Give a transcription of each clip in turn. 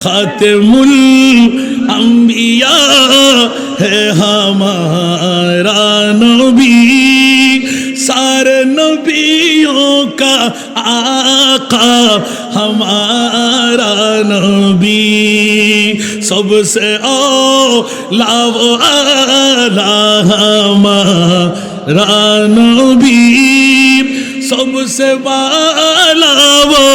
खातिमुल अंबिया है हमारा नबी, सारे नबियों का आका हमारा नबी, सबसे औला हमारा नबी, सबसे वाला वो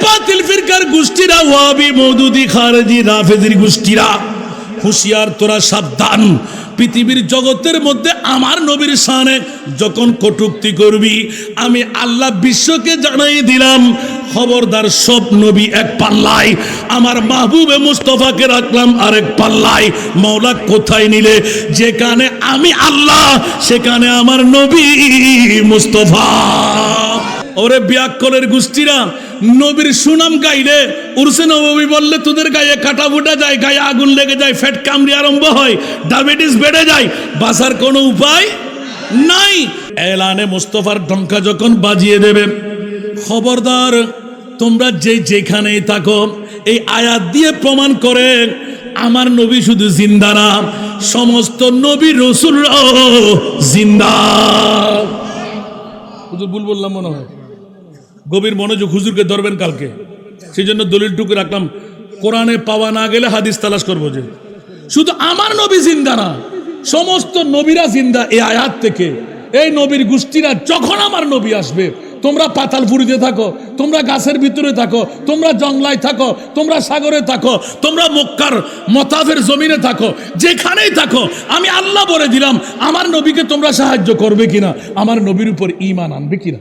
বাতিল ফিরকার গোষ্ঠীরা, ওয়াহাবি মওদুদি খারেজি রাফেজির গোষ্ঠীরা, হুঁশিয়ার তোরা সাবধান। পৃথিবীর জগতের মধ্যে আমার নবীর শানে যখন কটূক্তি করবি, আমি আল্লাহ বিশ্বকে জানাই দিলাম, খবরদার। সব নবী এক পাল্লায়, আমার মাহবুবে মুস্তাফাকে রাখলাম আরেক পাল্লায়। মাওলা কোথায় নিলে? যেখানে আমি আল্লাহ, সেখানে আমার নবী মুস্তাফা। ওরে বিয়াক্কলের গোষ্ঠীরা, নবীর সুনাম গাইলে, উরসে নববী বললে তোদের গায়ে কাটা ফুটা যায়, গায়ে আগুন লেগে যায়, ফ্যাট কামড়ি আরম্ভ হয়, ডায়াবেটিস বেড়ে যায়, বাঁচার কোনো উপায় নাই। এলানে মুস্তাফার ডঙ্কা যখন বাজিয়ে দেবে, খবরদার তোমরা যেখানেই থাকো, এই আয়াত দিয়ে প্রমাণ করে আমার নবী শুধু জিন্দা না, সমস্ত নবী রাসূলরাও জিন্দা। হুজুর ভুল বললাম মনে হয়, গভীর মনোযোগ, হুজুরকে ধরবেন কালকে, সেই জন্য দলিলটুকু রাখলাম। কোরআনে পাওয়া না গেলে হাদিস তালাশ করবো। যে শুধু আমার নবী জিন্দা না, সমস্ত নবীরা জিন্দা। এই আয়াত থেকে এই নবীর গোষ্ঠীরা, যখন আমার নবী আসবে, তোমরা পাতালপুরিতে থাকো, তোমরা গাছের ভিতরে থাকো, তোমরা জংলায় থাকো, তোমরা সাগরে থাকো, তোমরা মক্কার মতাফের জমিনে থাকো, যেখানেই থাকো, আমি আল্লাহ বলে দিলাম আমার নবীকে তোমরা সাহায্য করবে কিনা, আমার নবীর উপর ঈমান আনবে কিনা।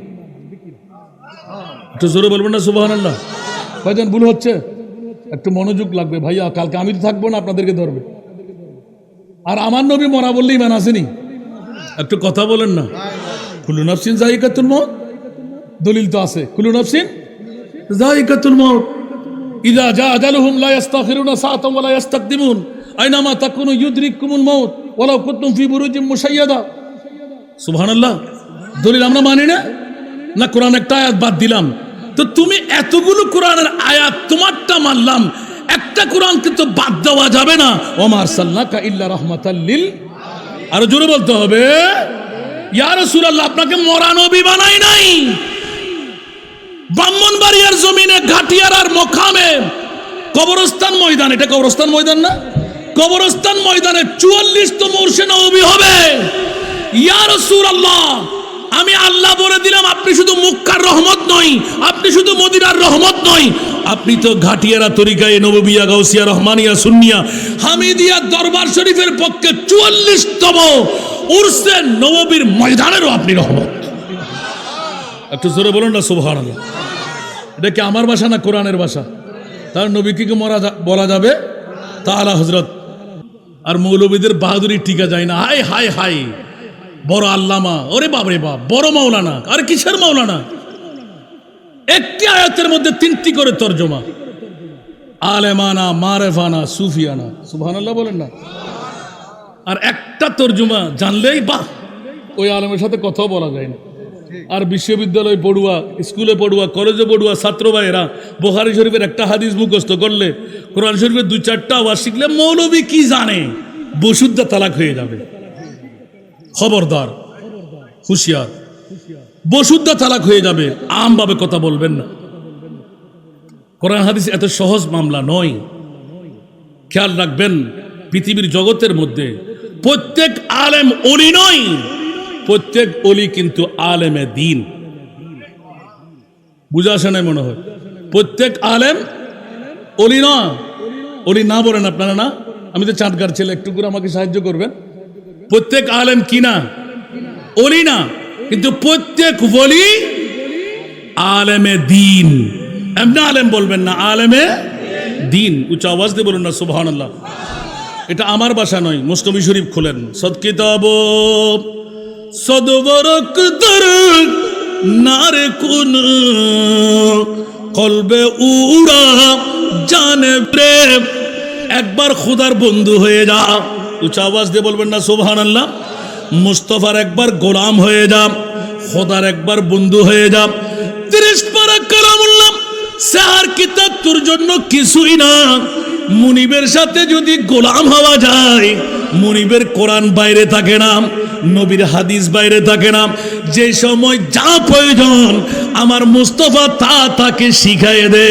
একটু জোরে বলবেন না সুবহানাল্লাহ? ভাইজান ভুল হচ্ছে, একটু মনোযোগ লাগবে ভাইয়া, কালকে আমি তো থাকবো না, আপনাদেরকে ধরবে। আর আমার নবী মরা বললে ঈমান আসেনি, একটু কথা বলেন না। কুল্লু নাফসিন যায়িকাতুল মউত, দলিল তো আছে, কুল্লু নাফসিন যায়িকাতুল মউত, ইযা জা আজালুহুম লা ইস্তাখিরুনা সাআতান ওয়া লা ইস্তাকদিমুন, আইনামা তাকুনু ইউদরিকুমুল মউত ওয়ালাউ কুনতুম ফি বুরুজিন মুশাইয়াদা। সুবহানাল্লাহ। দলিল আমরা মানি না, না কোরআন একটা আয়াত বাদ দিলাম। তো তুমি এতগুলো কোরআনের আয়াত তোমারটা মানলাম, একটা কোরআন কিন্তু বাদ দেওয়া যাবে না। ওমা আরসালনাকা ইল্লা রাহমাতাল লিল, আরো জোরে বলতে হবে, ইয়া রাসূলুল্লাহ, আপনাকে মরা নবী বানাই নাই। ব্রাহ্মণবাড়িয়ার জমিনে ঘাটিয়ারার মকামে কবরস্থান ময়দান, এটা কবরস্থান ময়দান না, কবরস্থান ময়দানে 44তম উরসে নবী হবে। ইয়া রাসূলুল্লাহ, আমি আল্লাহ বলে দিলাম, আপনি শুধু মক্কার রহমত নয়, আপনি শুধু মদিনার রহমত নয়, আপনি তো ঘাটিয়ারা তরিকায়ে নববিয়া, গাউসিয়া, রহমানিয়া, সুন্নিয়া, হামিদিয়া দরবার শরীফের পক্ষে 44তম উরসে নববীর ময়দানেরও আপনি রহমত। একটু জোরে বলুন না সুবহানাল্লাহ। এটা কি আমার ভাষা না কোরআনের ভাষা? তার নবীকে কি বলা যাবে? তাআলা হযরত। আর মৌলবীদের বাহাদুরি টিকা যায় না। হাই হাই হাই, বড় আল্লামা, ওরে বাপ রে বাপ, বড় মাওলানা। আর কিসের মাওলানা? একটি আয়াতের মধ্যে 3টি করে তরজমা, আলেমানা, মারেফানা, সুফিয়ানা। সুবহানাল্লাহ বলেন না। আর একটা তরজমা জানলেই বাহ, ওই আলেমের সাথে কথাও বলা যায় না। আর বিশ্ববিদ্যালয় পড়ুয়া, স্কুলে পড়ুয়া, কলেজে পড়ুয়া ছাত্র ভাইয়েরা বুখারী শরীফের একটা হাদিস মুখস্থ করলে, কোরআন শরীফের 2-4টা ওয়াজ শিখলে, মৌলবী কি জানে, বসুদ্ধা তালাক হয়ে যাবে। খবরদার, হুঁশিয়ার, বসুদ্ধা তালাক হয়ে যাবে। আমভাবে কথা বলবেন না। কোরআন হাদিস এত সহজ মামলা নয়। খেয়াল রাখবেন, পৃথিবীর জগতের মধ্যে প্রত্যেক আলেম ওলি নয়, প্রত্যেক ওলি কিন্তু আলেমে দ্বীন। বুঝা আসে নাই মনে হয়? প্রত্যেক আলেম ওলি না, ওলি না বলেন আপনারা না? আমি তো চাঁদগার ছেলে, একটু করে আমাকে সাহায্য করবেন। প্রত্যেক আলেম কি না? ওলি না, কিন্তু প্রত্যেক ওলি আলেমে দ্বীন। এমনি আলেম বলবেন না, আলেমে দ্বীন। উচ্চ আওয়াজ দিয়ে বলুন না সুবহানাল্লাহ। এটা আমার ভাষা নয়, মুসনবী শরীফ খুলেন, সদকিতাব সদবরক দর নারে কুন কলবে উড়া জানে প্রেম। একবার খুদার বন্ধু হয়ে যা। উচ্চ আওয়াজ দিয়ে বলবেন না সুবহানাল্লাহ। মুস্তাফার একবার গোলাম হয়ে যা, খোদার একবার বন্ধু হয়ে যা। 30 পারা কালামুল্লাহ সার কিতাব তোর জন্য কিছুই না। মুনিবের সাথে যদি গোলাম হওয়া যায়, মুনিবের কোরআন বাইরে থাকে না, নবীর হাদিস বাইরে থাকে না, যে সময় যা প্রয়োজন আমার মুস্তাফা তা তাকে শিখাইয়ে দে।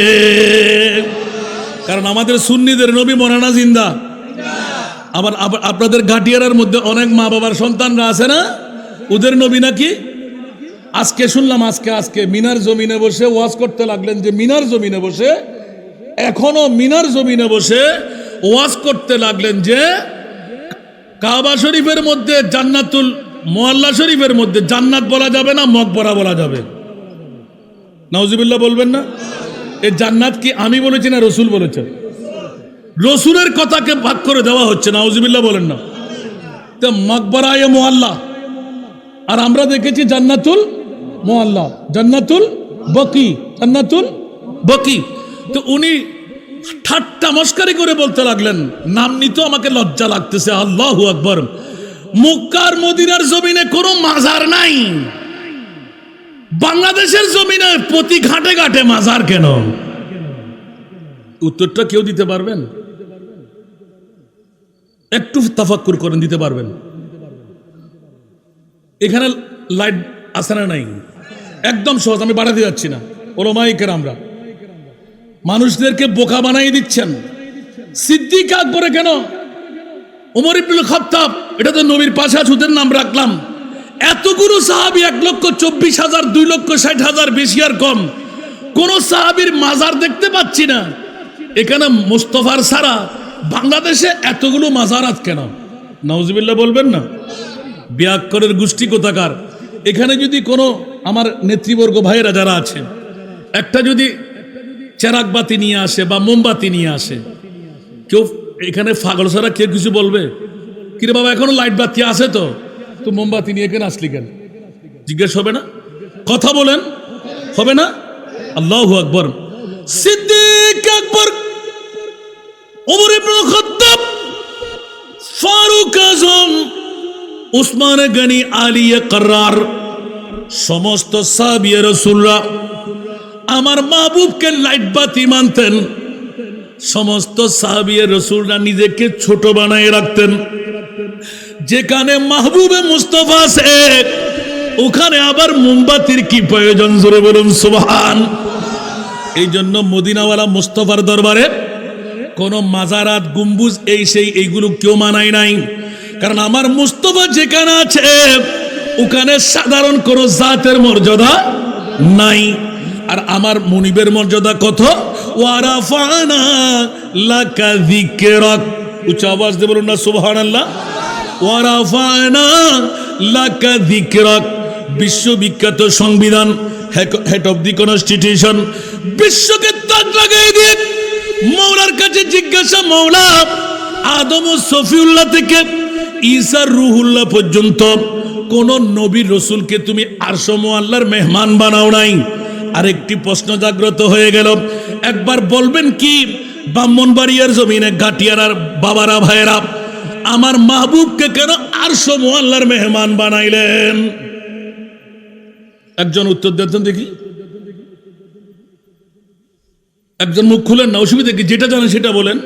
কারণ আমাদের সুন্নিদের নবী মরে না, জিন্দা। আবার আপনাদের গাটিয়ারার মধ্যে অনেক মা বাবার সন্তানরা আছে না, ওদের নবী নাকি। আজকে শুনলাম, আজকে মিনার জমিনে বসে ওয়াজ করতে লাগলেন যে মিনার জমিনে বসে, এখনো মিনার জমিনে বসে ওয়াজ করতে লাগলেন যে কাবা শরীফের মধ্যে জান্নাতুল মুআল্লা শরীফের মধ্যে জান্নাত বলা যাবে না, মকবরা বলা যাবে। নাউজুবিল্লাহ বলবেন না? এই জান্নাত কি আমি বলেছি না রসুল বলেছেন? রসুলের কথাকে ভাগ করে দেওয়া হচ্ছে। নাউজুবিল্লাহ বলেন না? তো মকবরা এ মুআল্লা, আর আমরা দেখেছি জান্নাতুল মুআল্লা, জান্নাতুল বকি, জান্নাতুল বকি। তো উনি ঠাট্টা মস্কারি করে বলতে লাগলেন, নাম নিতে আমাকে লজ্জা লাগতেছে। আল্লাহু আকবার। মক্কার মদিনার জমিনে কোনো মাজার নাই, বাংলাদেশের জমিনে প্রতি ঘাটে ঘাটে মাজার কেন? উত্তরটা কেউ দিতে পারবেন? একটু তাফাক্কুর করেন, দিতে পারবেন? এখানে লাইট আছে না নাই? একদম সহজ, আমি বাড়াতে যাচ্ছি না। ওলামায়ে কেরামরা মানুষদেরকে বোকা বানাই দিচ্ছেন। সিদ্দিক আকবরে কেন, ওমর ইবনুল খাত্তাব, এটা তো নবীর পাশে ওদের নাম রাখলাম। এতগুলো সাহাবী, 1,24,000, 2,60,000, বেশি আর কম, কোন সাহাবীর মাজার দেখতে পাচ্ছি না। এখানে মুস্তাফার ছাড়া বাংলাদেশে এতগুলো মাজারাত কেন? নাউজুবিল্লাহ বলবেন না? বিয়াক্করের গোষ্ঠী কোথাকার। এখানে যদি কোনো আমার নেতৃবর্গ ভাইয়েরা যারা আছে, একটা যদি চেরাগ বাতি নিয়ে আসে বা মোমবাতি নিয়ে আসে, কেউ এখানে পাগল ছাড়া কেউ কিছু বলবে? কিরে বাবা, এখনো লাইট বাতি আছে তো, তো মোমবাতি নিয়ে এখানে আসলি কেন? জিজ্ঞেস হবে না? কথা বলেন, হবে না? আল্লাহু আকবার। সিদ্দিক আকবর, ওমর ইবনে খাত্তাব, ফারুক আজম, উসমান গনি, আলী কাররার, সমস্ত সাহাবী রাসূলরা আমার মাহবুবকে লাইট বাতি মানতেন। সমস্ত সাহাবী রাসূলরা নিজেকে ছোট বানায় রাখতেন। যেখানে মাহবুবে মুস্তাফা আছে ওখানে আবার মোমবাতির কি প্রয়োজন? জোরে বলুন সুবহান। এই জন্য মদিনাওয়ালা মুস্তাফার দরবারে কোনো মাজারাত, গম্বুজ, এই সেই এইগুলো কেউ মানায় নাই। কারণ আমার মুস্তাফা যেখানে আছে ওখানে সাধারণ কোনো জাতের মর্যাদা নাই। আর আমার মুনিবের মর্যাদা কত? ওয়ারাফানা লাকা যিকরাক। উচ্চ আওয়াজ দিয়ে বলুন না সুবহানাল্লাহ। ওয়ারাফানা লাকা যিকরাক, বিশ্ববিখ্যাত সংবিধান, হেড অফ দি কনস্টিটিউশন, বিশ্বকে তাক লাগিয়ে দিয়ে মৌলার কাছে জিজ্ঞাসা, মৌলা আদম ও সফিউল্লাহ থেকে ঈসা রুহুল্লাহ পর্যন্ত কোন নবী রসুলকে তুমি আরশ মুআল্লার মেহমান বানাও নাই। আরেকটি প্রশ্ন জাগ্রত হয়ে গেল, একবার বলবেন কি ব্রাহ্মণবাড়িয়ার জমিনে গাটিয়ারার বাবারা ভাইয়েরা আমার মাহবুবকে কেন আরশ মুআল্লার মেহমান বানাইলেন? একজন উত্তর দেন দেখি, একজন মুখ খুলেন না, অসুবিধা কি? যেটা জানেন সেটা বলেন।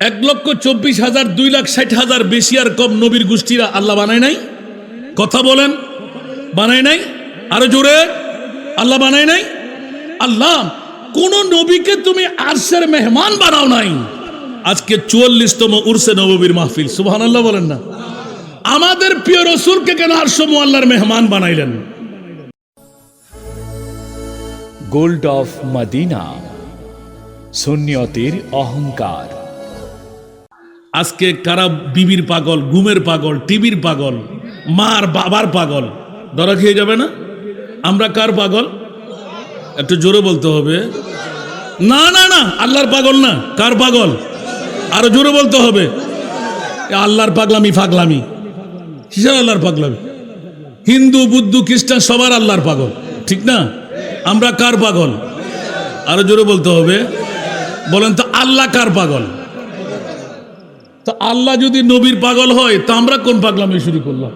1,24,000, 2,60,000, বেশি আর কম নবীর গোষ্ঠীরা আল্লাহ বানায় নাই? কথা বলেন, বানায় নাই? আরো জোরে, আল্লাহ বানায় নাই? আল্লাহ কোন নবীকে তুমি আরশের মেহমান বানাও নাই। আজকে 44তম উরসে নববীর মাহফিল, সুবহানাল্লাহ বলেন না? আমাদের প্রিয় রাসূলকে কেন আরশ মুআল্লার মেহমান বানাইলেন? গোল্ড অফ মদিনা, সুন্নিয়তের অহংকার। আজকে কারা বিবির পাগল, ঘুমের পাগল, টিভির পাগল, মার বাবার পাগল, ধরা খেয়ে যাবে না? আমরা কার পাগল? একটু জোরে বলতে হবে। না না না, আল্লাহর পাগল না। কার পাগল? আরো জোরে বলতে হবে। আল্লাহর পাগলামি, ফাগলামি কিসের আল্লাহর পাগলামি? হিন্দু, বুদ্ধ, খ্রিস্টান সবার আল্লাহর পাগল, ঠিক না? আমরা কার পাগল? আরো জোরে বলতে হবে। বলেন তো আল্লাহ কার পাগল? তো আল্লাহ যদি নবীর পাগল হয় তা আমরা কোন পাগলামি শুরু করলাম?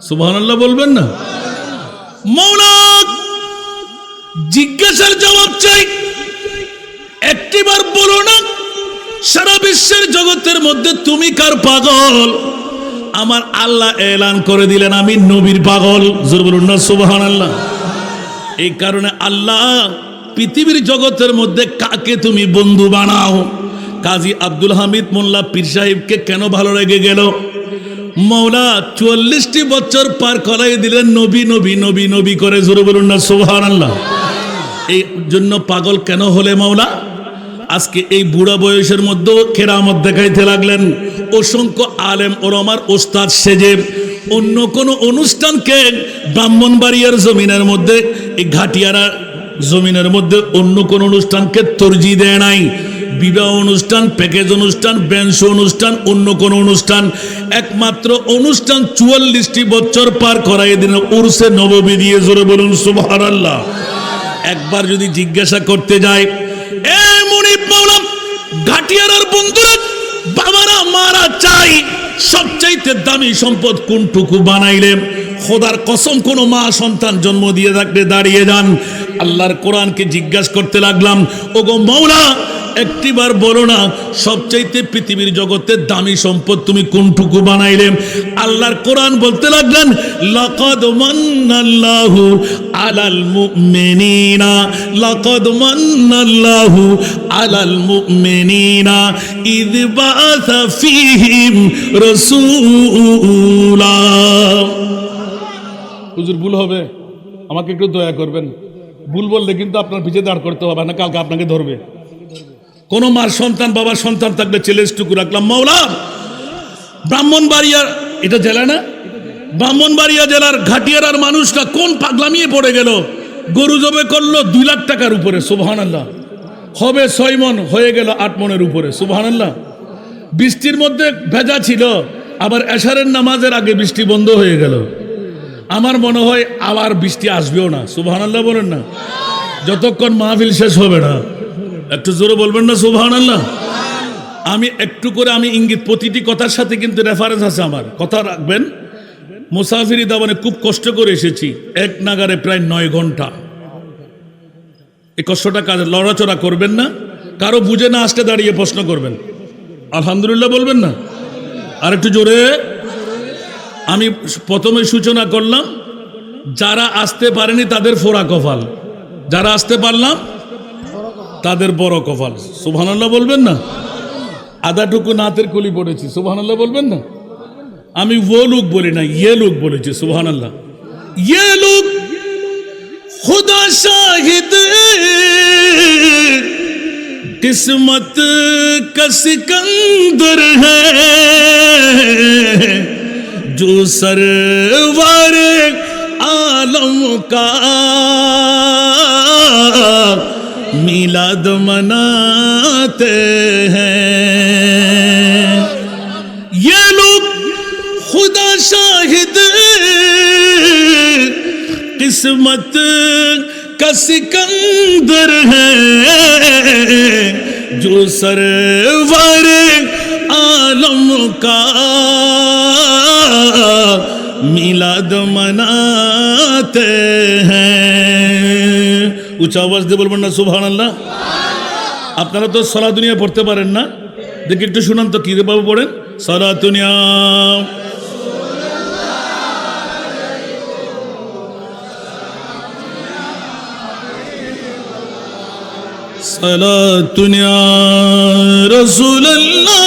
সুবহানাল্লাহ বলবেন না? মৌলা জিজ্ঞাসার জবাব চাই। একটিবার বলো না, সারা বিশ্বের জগতের মধ্যে তুমি কার পাগল? আমার আল্লাহ এলান করে দিলেন আমি নবীর পাগল। জোরে বলুন না সুবহানাল্লাহ। এই কারণে আল্লাহ পৃথিবীর জগতের মধ্যে কাকে তুমি বন্ধু বানাও? কাজী আব্দুল হামিদ মোল্লা পীর সাহেবকে কেন ভালো লেগে গেল? মৌলা ৪৪টি বছর পার করাই দিলেন নবী নবী নবী নবী করে। জোরে বলুন না সুবহানাল্লাহ। এই জন্য পাগল কেন হলে মৌলা? আজকে এই বুড়া বয়সের মধ্যেও কেরামত দেখাইতে লাগলেন। অসংখ্য আলেম ওলামার ওস্তাদ সেজে অন্য কোন অনুষ্ঠানকে ব্রাহ্মণবাড়িয়ার জমিনের মধ্যে, এই ঘাটিয়ারা জমিনের মধ্যে অন্য কোন অনুষ্ঠানকে তরজি দেয় নাই। বিবাহ অনুষ্ঠান, প্যাকেজ অনুষ্ঠান, ব্যাংশ অনুষ্ঠান, অন্য কোন অনুষ্ঠান, একমাত্র অনুষ্ঠান ৪৪টি বছর পার করাই দিন উরসে নববী দিয়ে। জোরে বলুন সুবহানাল্লাহ। একবার যদি জিজ্ঞাসা করতে যায়, এ মুনিব মাওলানা, ঘাটিয়ারার বন্ধুরা, বাবারা মারা চাই, সবচাইতে দামি সম্পদ কোনটুকু বানাইলে? খোদার কসম কোন মা সন্তান জন্ম দিয়ে থাকলে দাঁড়িয়ে যান। আল্লাহর কোরআনকে জিজ্ঞাসা করতে লাগলাম, ওগো মাওলা একটিবার বলো না, সবচাইতে পৃথিবীর জগতে দামি সম্পদ তুমি কোনটুকু বানাইলে? আল্লাহর কোরআন বলতে লাগলেন, লাকাদ মান্নাল্লাহু আলাল মুমিনিনা, লাকাদ মান্নাল্লাহু আলাল মুমিনিনা ইয বাআসা ফীহিম রাসূলা। হুজুর ভুল হবে, আমাকে একটু দয়া করবেন। ভুল বললে কিন্তু আপনার পিছে দাঁড় করতে হবে না, কালকে আপনাকে ধরবে। কোন মার সন্তান, বাবার সন্তান থাকলে ছেলেটুকু রাখলাম। মাওলা ব্রাহ্মণবাড়িয়ার, এটা জেলা না, ব্রাহ্মণবাড়িয়া জেলার ঘাটিয়ারার মানুষটা কোন পাগলামিয়ে পড়ে গেল? গরু জবে করলো 2 লাখ টাকার উপরে। সুবহানাল্লাহ। হবে 6 মণ, হয়ে গেল 8 মণের উপরে। সুবহানাল্লাহ। বৃষ্টির মধ্যে ভেজা ছিল, আবার এশারের নামাজের আগে বৃষ্টি বন্ধ হয়ে গেল। আমার মনে হয় আবার বৃষ্টি আসবেও না। সুবহানাল্লাহ বলেন না, যতক্ষণ মাহফিল শেষ হবে না। একটু জোরে বলবেন না সুবহানাল্লাহ। আমি একটু করে আমি ইঙ্গিত, প্রতিটি কথার সাথে কিন্তু রেফারেন্স আছে আমার, কথা রাখবেন। মুসাফিরি দাওয়ানে খুব কষ্ট করে এসেছি, এক নাগারে প্রায় 9 ঘন্টা। এই কষ্টটা কাজে লড়াচড়া করবেন না, কারো বুঝে না আসতে দাঁড়িয়ে প্রশ্ন করবেন, আলহামদুলিল্লাহ বলবেন না। আর একটু জোরে। আমি প্রথমে সূচনা করলাম, যারা আসতে পারেনি তাদের ফোড়া কপাল, যারা আসতে পারলাম তাদের বড় কপাল। সুবহানাল্লাহ বলবেন না। আধাটুকু নাতের কলি পড়েছি, সুবহানাল্লাহ বলবেন না। আমি ও লোক বলি না, ইয়ে লোক বলেছি। সুবহানাল্লাহ। ইয়ে লোক খুদা শাহিদ किस्मत का सिकंदर है, जो सरवर आलम का मिलाद मनाते हैं। ये लोग खुदा शाहिद किस्मत का सिकंदर है, जो सरवर आलम का मिलाद मनाते हैं। উচ্চ আওয়াজ দিয়ে বলবেন না সুবহানাল্লাহ। আপনারা তো সালা দুনিয়া পড়তে পারেন না, দেখি একটু শুনান তো, কি রে বাবু পড়েন? সালা দুনিয়া সালাতুন ইয়া রাসূলুল্লাহ,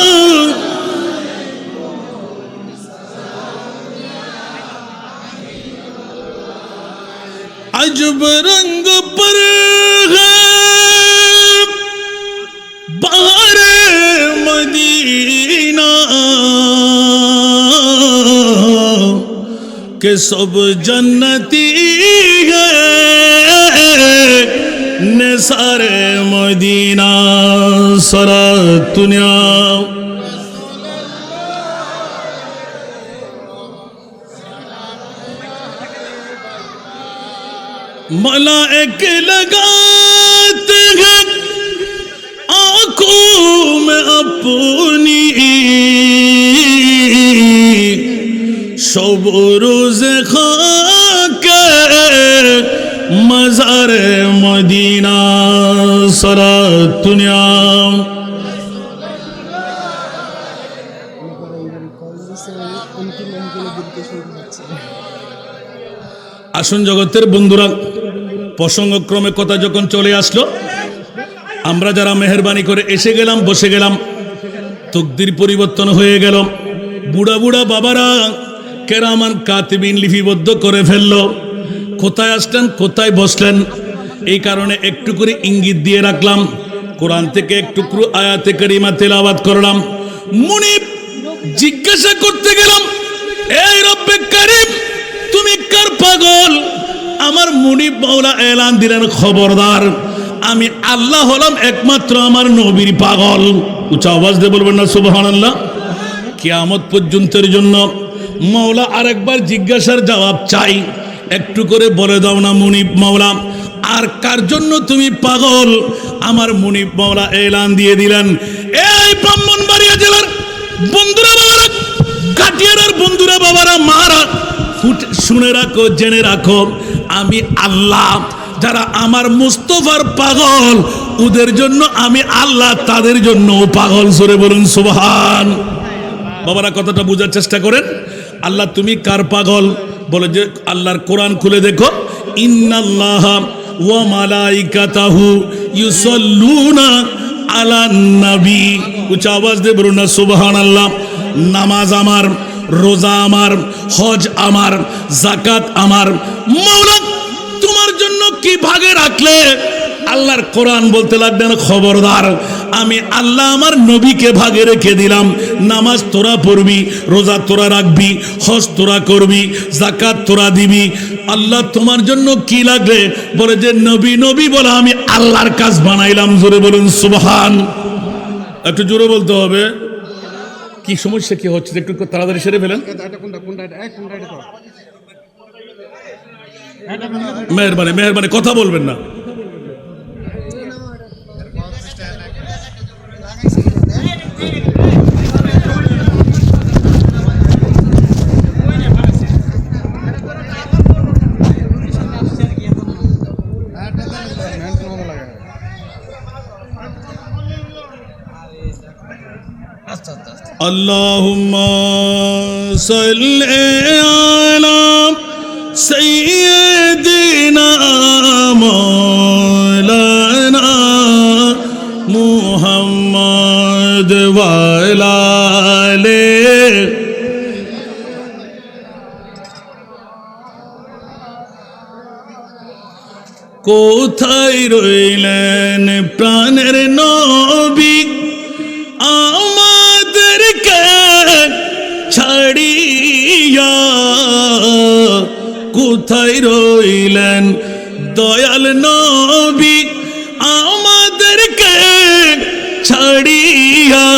अजब रंग पर है बाहर मदीना, के सब जन्नती है निसारे मदीना। सलातुन मलाइके लगाते हैं आंखों में अपनी, शब रोज़ खाके मज़ार मदीना सलात दुनिया। আসুন জগতের বন্ধুরা, প্রসঙ্গক্রমে কথা যখন চলে আসলো, আমরা যারা মেহেরবানি করে এসে গেলাম, বসে গেলাম, তকদির পরিবর্তন হয়ে গেল। বুড়া বুড়া বাবারা কেরামান কাতিবিন লিপিবদ্ধ করে ফেললো কোথায় আসলেন, কোথায় বসলেন। এই কারণে একটু করে ইঙ্গিত দিয়ে রাখলাম। কোরআন থেকে একটু আয়াতে কারিমা তেলাওয়াত করলাম। মুনিব জিজ্ঞাসা করতে গেলাম, এই রব্বে কারিম তুমি কার পাগল? আমার মুনিব মাওলা এলান দিলেন, খবরদার আমি আল্লাহ হলাম একমাত্র আমার নবীর পাগল। উঁচা আওয়াজ দিয়ে বলবেন না সুবহানাল্লাহ। কিয়ামত পর্যন্তের জন্য মাওলা আরেকবার জিজ্ঞাসার জবাব চাই, একটু করে বলে দাও না মুনিব মাওলা, আর কার জন্য তুমি পাগল? আমার মুনিব মাওলা এলান দিয়ে দিলেন, এই ব্রাহ্মণবাড়িয়া জেলার বন্ধুরা বাবারা, কাটিয়ারের বন্ধুরা বাবারা, মারা শুনে রাখো, জেনে রাখো, আমি আল্লাহ। যারা আমার মুস্তফার পাগল ওদের জন্য আমি আল্লাহ, তাদের জন্য পাগল। জোরে বলুন সুবহান। বাবারা কথাটা বোঝার চেষ্টা করেন। আল্লাহ তুমি কার পাগল? বলে যে আল্লাহর কোরআন খুলে দেখো, ইন্নাল্লাহা ওয়া মালাইকাতাহু ইউসাল্লুনা আলান নবী। উচ্চ আওয়াজ দিয়ে বলুন না সুবহানাল্লাহ। নামাজ আমার, রোজা আমার, হজ আমার, যাকাত আমার। মাওলা তোমার জন্য কি ভাগে রাখলে? আল্লাহর কোরআন বলতে লাগলেন, খবরদার আমি আল্লাহ আমার নবীকে ভাগে রেখে দিলাম। নামাজ তোরা পড়বি, রোজা তোরা রাখবি, হজ তোরা করবি, যাকাত তোরা দিবি। আল্লাহ তোমার জন্য কি লাগলে? বলে যে নবী নবী বলে আমি আল্লাহর কাজ বানাইলাম। জোরে বলুন সুবহান। একটু জোরে বলতে হবে। কি সমস্যা কি হচ্ছে একটু তাড়াতাড়ি সেরে ফেলেন। মেহরবানি মেহরবানি, কথা বলবেন না। আল্লাহুম্মা সাল্লি আলা সাইয়্যিদিনা মাওলানা মুহাম্মদ ওয়া আলা আলিহি। কোথায় রইলেন প্রাণের নবী, আমাদেরকে ছাড়িয়া? কোথায় রইলেন দয়াল নবী, আমাদেরকে ছাড়িয়া?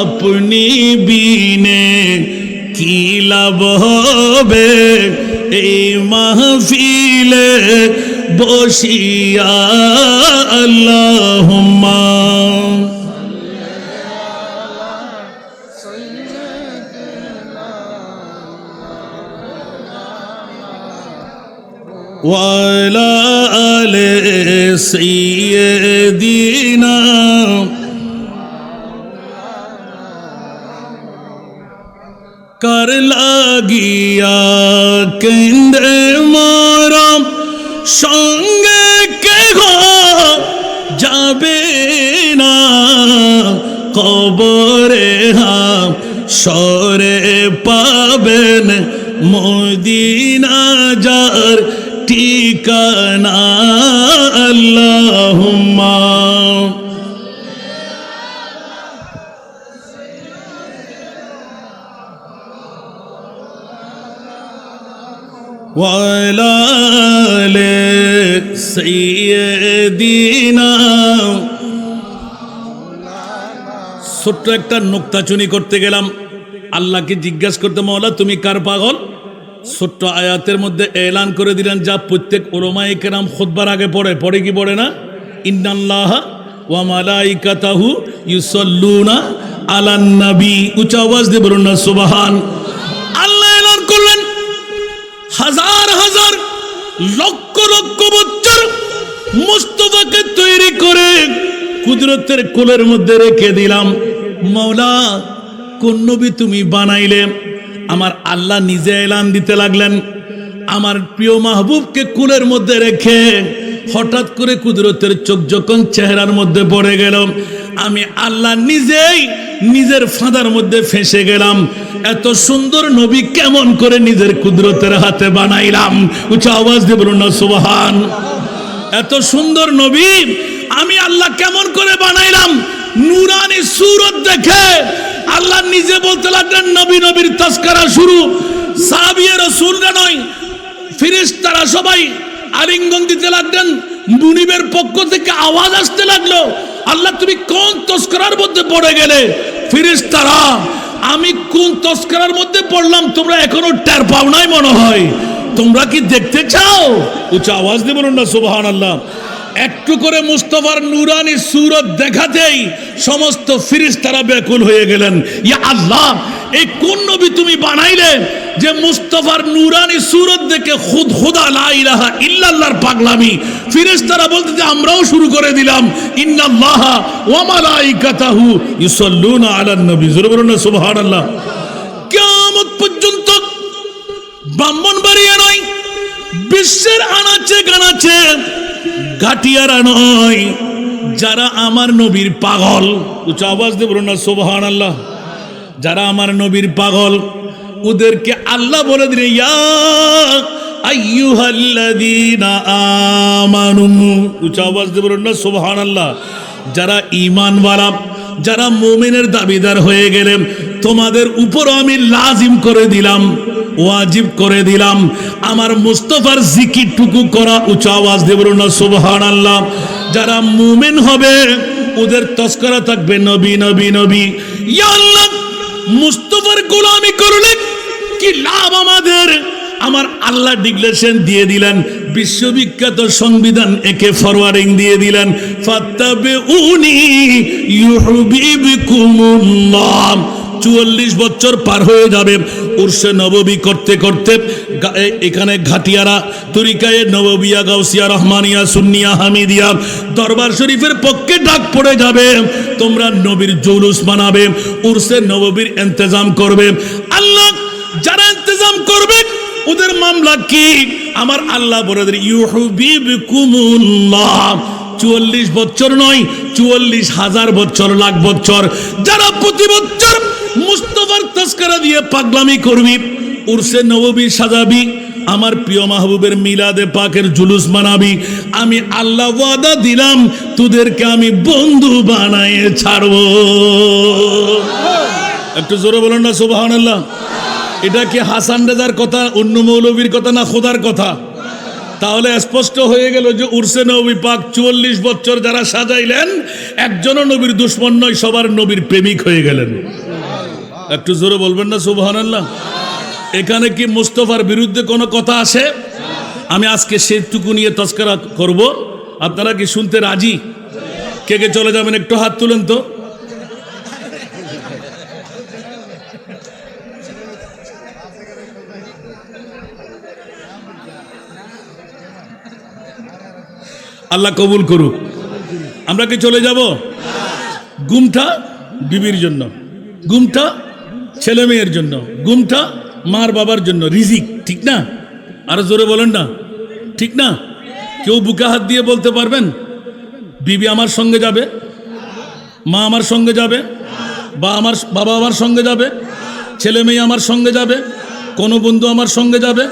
আপনি বিনে কি লাভ হবে এই মাহফিলে বসিয়া? আল্লাহুম্মা ওয়া আলা আলি সাইয়্যিদিনা। কার লাগিয়া কেন্দ্রে মরম, সঙ্গে কেহ যাবে না। কবরে হাশরে পাবেন মদিনা যার ঠিকানা। আল্লাহুম্মা ওয়া আলা আলি সাইয়্যিদিনা। ছোট্ট একটা নুকতাচুনি করতে গেলাম। আল্লাহকে জিজ্ঞাসা করতে, মাওলা তুমি কার পাগল? ছোট্ট আয়াতের মধ্যে এলান করে দিলেন, যা প্রত্যেক উলামায়ে কেরাম খুতবার আগে পড়ে কি পড়ে না? ইন্নাল্লাহা ওয়া মালাইকাতাহু ইউসাল্লুনা আলান নবী। উচ্চ আওয়াজ দিয়ে বলুন না সুবহান। আল্লাহ এলান করলেন, হাজার হাজার লক্ষ লক্ষ বছর মুস্তাফাকে তৈরি করে কুদরতের কোলের মধ্যে রেখে দিলাম। মাওলা, কোন নবী তুমি বানাইলে? আমার আল্লাহ নিজে এলান দিতে লাগলেন, আমার প্রিয় মাহবুবকে কুলের মধ্যে রেখে হঠাৎ করে কুদরতের চোখ যখন চেহারার মধ্যে পড়ে গেল, আমি আল্লাহ নিজেই নিজের ফাঁদার মধ্যে ফেঁসে গেলাম। এত সুন্দর নবী কেমন করে নিজের কুদরতের হাতে বানাইলাম? উচ্চ আওয়াজ দিয়ে বলুন না সুবহান। এত সুন্দর নবী আমি আল্লাহ কেমন করে বানাইলাম? নূরানি সূরত দেখে আল্লাহ নিজে বলতে লাগলেন, নবী নবীর তাজকিরা শুরু। সাহাবীয়ে রাসূলরা নয়, ফেরেশতারা সবাই আলিঙ্গন দিতে লাগলেন। মুনিবের পক্ষ থেকে আওয়াজ আসতে লাগলো, আল্লাহ তুমি কোন তাজকিরার মধ্যে পড়ে গেলে? ফেরেশতারা, আমি কোন তাজকিরার মধ্যে পড়লাম তোমরা এখনো টের পাও নাই মনে হয়, তোমরা কি দেখতে চাও? উচ্চ আওয়াজ দিয়ে বলুন না সুবহানাল্লাহ। একটু করে মুস্তাফার নূরানি সূরত দেখাতেই সমস্ত ফেরেশতারা ব্যাকুল হয়ে গেলেন। ইয়া আল্লাহ, এই কোন নবী তুমি বানাইলে যে মুস্তাফার নূরানি সূরত দেখে খুদ খুদা লা ইলাহা ইল্লাল্লাহর পাগলামি? ফেরেশতারা বলতে যে আমরাও শুরু করে দিলাম, ইন্নাল্লাহা ওয়া মালাইকাতাহু ইউসাল্লুনা আলান নবী। জোরে বলুন না সুবহানাল্লাহ। কিয়ামত পর্যন্ত ব্রাহ্মণবাড়িয়া নয়, বিশ্বের আনাচে গানাচে, ঘাটিয়ারা নয়, যারা আমার নবীর পাগল, উচ্চ আওয়াজ দিয়ে বলুন না সুবহানাল্লাহ, যারা আমার নবীর পাগল, ওদেরকে আল্লাহ বলে দিলেন, ইয়া আইয়ুহাল্লাযীনা আমানু। উচ্চ আওয়াজ দিয়ে বলুন না সুবহানাল্লাহ। যারা ঈমানওয়ালা, যারা মুমিনের দাবিদার হয়ে গেলেন, তোমাদের উপর আমি লাজিম করে দিলাম, ওয়াজিব করে দিলাম আমার মুস্তাফার জিকিরটুকু করা। উচ্চ আওয়াজ দিয়ে বলুন না সুবহানাল্লাহ। যারা মুমিন হবে ওদের তাজকিরা থাকবে নবী নবী নবী। ইয়া আল্লাহ, মুস্তাফার গোলামি করলে কি লাভ আমাদের? আমার আল্লাহ ডিক্লারেশন দিয়ে দিলেন, বিশ্ববিখ্যাত সংবিধান একে ফরওয়ার্ডিং দিয়ে দিলেন, ফাত্তাবিউনি ইউহিব্বুকুমুল্লাহ। 44 বছর পার হয়ে যাবে উরসে নববী করতে করতে। এখানে ঘাটিয়ারা তরিকায়ে নববিয়া, গাউসিয়া, রহমানিয়া, সুন্নিয়া, হামিদিয়া দরবার শরীফের পক্ষে ডাক পড়ে যাবে, তোমরা নবীর জৌলুস বানাবে, উরসে নববীর ইন্তজাম করবে। আল্লাহ যারা ইন্তজাম করবে ওদের মামলা কি? আমার আল্লাহ বলে দেন, ইউহিব্বুকুমুল্লাহ। 44 বছর নয়, 44,000 বছর, লাখ বছর, যারা প্রতি বছর মুস্তাফার তাজকিরা দিয়ে পাগলামি করবি, উরসে নববী সাজাবি, আমার প্রিয় মাহবুবের মিলাদে পাকের জুলুস মানাবি, আমি আল্লাহ ওয়াদা দিলাম তোদেরকে আমি বন্ধু বানায়ে ছাড়বো। একটু জোরে বলুন না সুবহানাল্লাহ। এটা কি হাসান রেজার কথা, অন্য মৌলবীর কথা, না খোদার কথা? তাহলে স্পষ্ট হয়ে গেল যে উরসে নবী পাক 44 বছর যারা সাজাইলেন, একজনও নবীর দুশমন নয়, সবার নবীর প্রেমিক হয়ে গেলেন। একটু জোরে বলবেন না সুবহানাল্লাহ। এখানে কি মুস্তাফার বিরুদ্ধে কোনো কথা আসে? আমি আজকে সেটুকু নিয়ে তাজকিরা করব, আপনারা কি শুনতে রাজি? কে কে চলে যাবেন একটু হাত তুলেন তো। আল্লাহ কবুল করুক। আমরা কি চলে যাব? গুমটা বিবির জন্য, গুমটা ছেলে মেয়ের জন্য, গুমটা মার বাবার জন্য, রিজিক, ঠিক না? আরো জোরে বলেন না, ঠিক না? কেউ বুকে হাত দিয়ে বলতে পারবেন বিবি আমার সঙ্গে যাবে, মা আমার সঙ্গে যাবে, বা আমার বাবা আমার সঙ্গে যাবে, ছেলে মেয়ে আমার সঙ্গে যাবে, কোনো বন্ধু আমার সঙ্গে যাবে?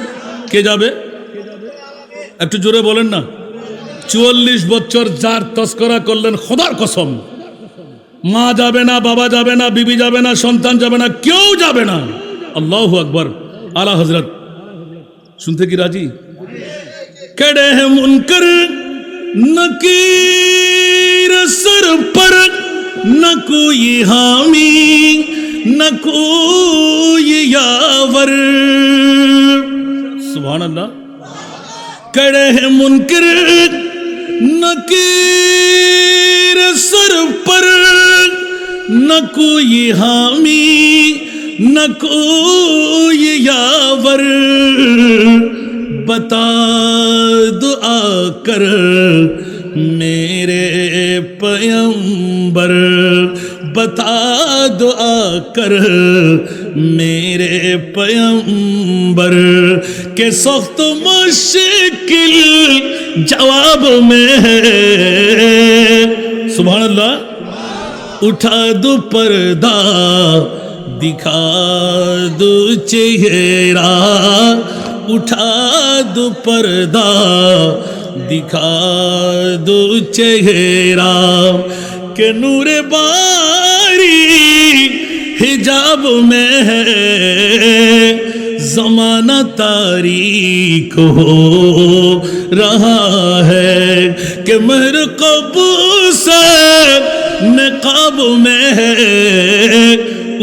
কে যাবে? একটু জোরে বলেন না। 44 বছর যার তাজকিরা করলেন, খোদার কসম, মা যাবে না, বাবা যাবে না, বিবি যাবে না, সন্তান যাবে না, কেউ যাবে না। আল্লাহু আকবার। আলা হযরত শুনতে কি রাজি? कड़े हैं मुनकर नकीर सर पर, न कोई हामी न कोई यावर। सुभान अल्लाह। कड़े हैं मुनकर नकीर सर पर, न कोई हामी न कोई यावर। बता दुआ कर मेरे पैगंबर, बता दुआ कर मेरे पैगंबर के सख्त मुश्किल जवाब में है। सुभान अल्लाह। उठा दो पर्दा दिखा दो चेहरा, उठा दो पर्दा दिखा दो चेहरा के नूर बारी हिजाब में है। ज़माना तारीक हो रहा है कि मेहर कबू से नकाब में है।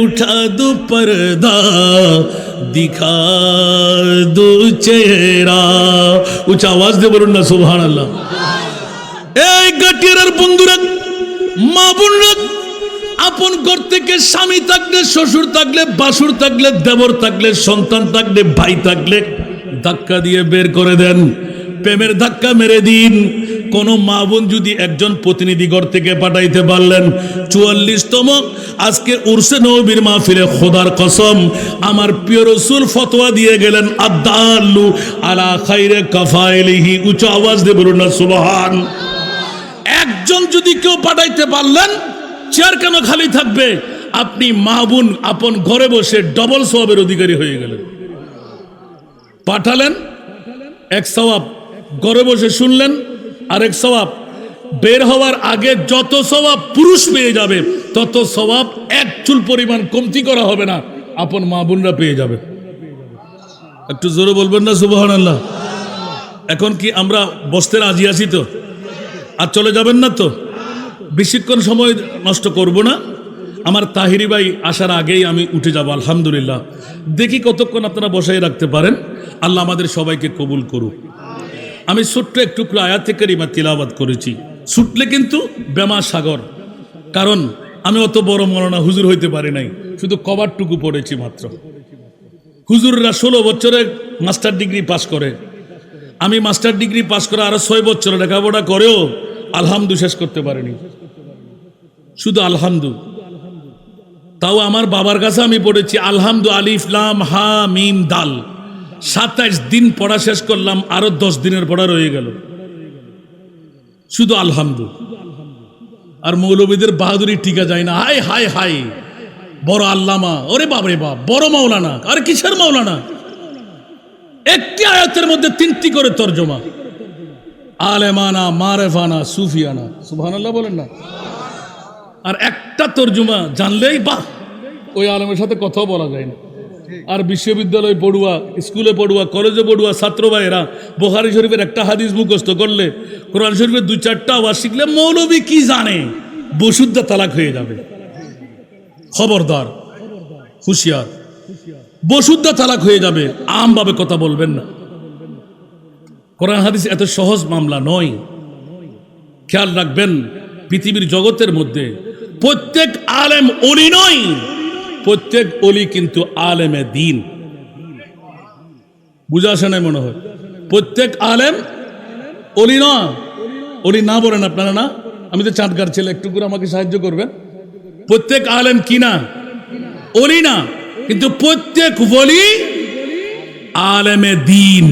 उठा दो पर्दा दिखा दो चेहरा। উচ্চ আওয়াজ দিয়ে বলুন না সুবহানাল্লাহ। এই গাটিয়ার বন্ধুরা, মা বোনরা, আপন ঘর থেকে স্বামী থাকলে, শ্বশুর থাকলে, বাসুর থাকলে, দেবর থাকলে, সন্তান থাকলে, ভাই থাকলে ধাক্কা দিয়ে বের করে দেন, প্রেমের ধাক্কা মেরে দিন। কোন মা বোন যদি একজন প্রতিনিধি ঘর থেকে পাঠাইতে পারলেন, 44তম আজকে উরসে নবীর মাহফিলে খোদার কসম আমার প্রিয় রাসূল ফতোয়া দিয়ে গেলেন, আদাল্লু আলা খাইরে কাফাইলিহি। উচ্চ আওয়াজ দিয়ে বলুন না সুবহান। একজন যদি কেউ পাঠাইতে পারলেন, চেয়ার কেন খালি থাকবে? আপনি মা বোন আপন ঘরে বসে ডবল সওয়াবের অধিকারী হয়ে গেলেন। পাঠালেন এক সওয়াব, ঘরে বসে শুনলেন আরেক সওয়াব। বের হওয়ার আগে যত সওয়াব পুরুষ পেয়ে যাবে, তত সওয়াব এক চুল পরিমাণ কমতি করা হবে না, আপন মা বোনরা পেয়ে যাবে। একটু জোরে বলবেন না সুবহানাল্লাহ। এখন কি আমরা বসতে রাজি আছি তো? আর চলে যাবেন না তো? বেশিক্ষণ সময় নষ্ট করব না। আমার তাহিরি ভাই আসার আগেই আমি উঠে যাব আলহামদুলিল্লাহ। দেখি কতক্ষণ আপনারা বসাই রাখতে পারেন। আল্লাহ আমাদের সবাইকে কবুল করুক। আমি ছোট্ট একটু আয়াত কারিমা তিলাওয়াত করেছি, ছুটলে কিন্তু বেমা সাগর। কারণ আমি অত বড় মৌলানা হুজুর হইতে পারি নাই, শুধু কভারটুকু পড়েছি মাত্র। হুজুররা 16 বছরে মাস্টার ডিগ্রি পাস করে, আমি মাস্টার ডিগ্রি পাস করা আরো 6 বছর লেখাপড়া করেও আলহামদু শেষ করতে পারিনি, শুধু আলহামদু। তাও আমার বাবার কাছে আমি পড়েছি আলহামদু আলিফ লাম হা মিম দাল, 27 দিন পড়া শেষ করলাম, আরো 10 দিনের পড়া রয়ে গেল, শুধু আলহামদু। আর মৌলবীদের বাহাদুরি টিকা যায় না। হাই হাই হাই, বড় আল্লামা, ওরে বাবরে বাপ, বড় মাওলানা। আর কিসের মাওলানা? একটি আয়াতের মধ্যে 3টি করে তরজমা, আলেমানা, মারেফানা, সুফিয়ানা। সুবহানাল্লাহ বলেন না। আর একটা তরজমা জানলেই বাহ, ওই আলেমের সাথে কথাও বলা যায় না। আর বিশ্ববিদ্যালয় পড়ুয়া, স্কুলে পড়ুয়া, কলেজে পড়ুয়া ছাত্র ভাইয়েরা বুখারী শরীফের একটা হাদিস মুখস্থ করলে, কোরআন শরীফের 2-4টা আওয়াজ শিখলে মৌলবী কি জানে, বসুদ্ধা তালাক হয়ে যাবে। খবরদার, হুঁশিয়ার, বসুদ্ধা তালাক হয়ে যাবে। আমভাবে কথা বলবেন না। কোরআন হাদিস এত সহজ মামলা নয়। খেয়াল রাখবেন, পৃথিবীর জগতের মধ্যে প্রত্যেক আলেম ওলি নয়, প্রত্যেক ওলি কিন্তু আলেমে দিন। বুঝা আসে নাই মনে হয়? প্রত্যেক আলেম ওলি না, ওলি না বলেন আপনারা না? আমি তো চাঁদগার ছেলে, একটু করে আমাকে সাহায্য করবেন। প্রত্যেক আলেম কি না? ওলি না, কিন্তু প্রত্যেক ওলি আলেমে দিন।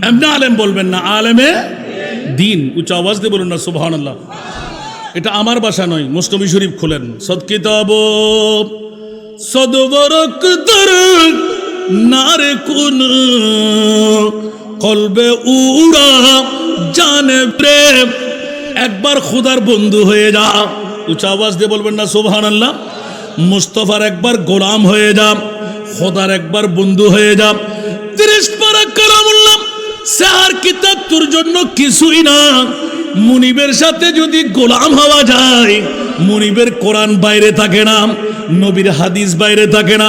এমনি আলেম বলবেন না, আলেমে দিন। উচ্চ আওয়াজ দিয়ে বলুন না সুবহানাল্লাহ। এটা আমার ভাষা নয়, মুসনবী শরীফ খোলেন। সদকিতাব সদবরক দর নারে কুন কলবে উড়া জানে প্রেম। একবার খোদার বন্ধু হয়ে যা। উচ্চ আওয়াজ দিয়ে বলবেন না সুবহানাল্লাহ। মুস্তাফার একবার গোলাম হয়ে যা, খোদার একবার বন্ধু হয়ে যা। 30 পারা কালামুল্লাহ সার কিতাব তোর জন্য কিছুই না। মুনিবের সাথে যদি গোলাম হওয়া যায়, মুনিবের কোরআন বাইরে থাকে না, নবীর হাদিস বাইরে থাকে না।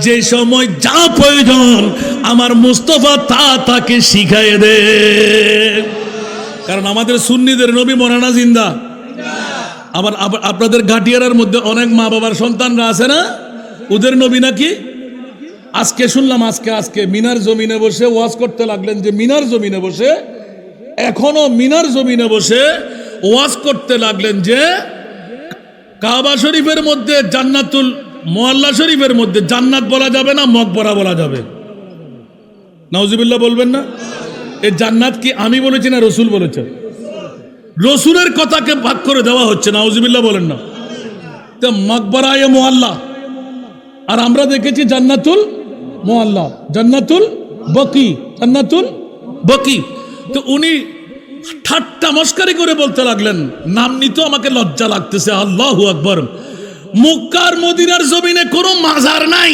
যে সময় যা প্রয়োজন আমার মুস্তাফা তা তাকে শিখাইয়ে দে। কারণ আমাদের সুন্নিদের নবী মরানা জিন্দা। আবার আপনাদের গাটিয়ারার মধ্যে অনেক মা বাবার সন্তানরা আছে না, ওদের নবী নাকি আজকে শুনলাম আজকে মিনার জমিনে বসে ওয়াজ করতে লাগলেন যে মিনার জমিনে বসে এখনো মিনার জমিনে বসে ওয়াজ করতে লাগলেন যে কাবা শরীফের মধ্যে জান্নাতুল মুআল্লা শরীফের মধ্যে জান্নাত বলা যাবে না মকবরা বলা যাবে। নাউজুবিল্লাহ বলবেন না? এই জান্নাত কি আমি বলেছি না রসুল বলেছেন? রসুলের কথাকে ভাগ করে দেওয়া হচ্ছে। নাউজুবিল্লাহ বলেন না? তো মকবরা এ মুআল্লা, আর আমরা দেখেছি জান্নাতুল মুআল্লা, জান্নাতুল বকি, জান্নাতুল বকি। তো উনি ঠাট্টা মস্কারি করে বলতে লাগলেন, নাম নিতে আমাকে লজ্জা লাগতেছে। আল্লাহু আকবার। মক্কার মদিনার জমিনে কোনো মাজার নাই,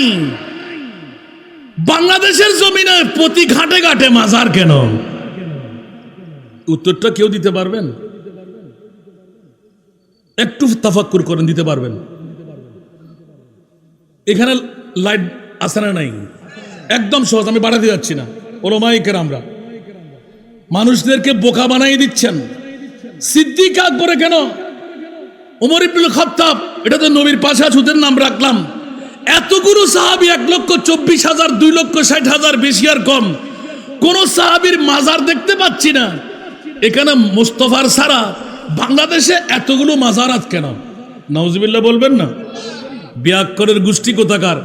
বাংলাদেশের জমিনে প্রতি ঘাটে ঘাটে মাজার কেন? উত্তরটা কেউ দিতে পারবেন? একটু তাফাক্কুর করেন, দিতে পারবেন? এখানে লাইট আছে না নাই? একদম সহজ, আমি বাড়াতে যাচ্ছি না। ওলামায়ে কেরামরা মানুষদেরকে বোকা বানাই দিচ্ছেন। সিদ্দিক আকবরে কেন, ওমর ইবনুল খাত্তাব, এটা তো নবীর পাশে ওদের নাম রাখলাম। এতগুলো সাহাবী, 1,24,000, 2,60,000, বেশি আর কম, কোন সাহাবীর মাজার দেখতে পাচ্ছি না। এখানে মুস্তাফার ছাড়া বাংলাদেশে এতগুলো মাজারাত কেন? নাউজুবিল্লাহ বলবেন না? বিয়াক্করের গোষ্ঠী কোথাকার।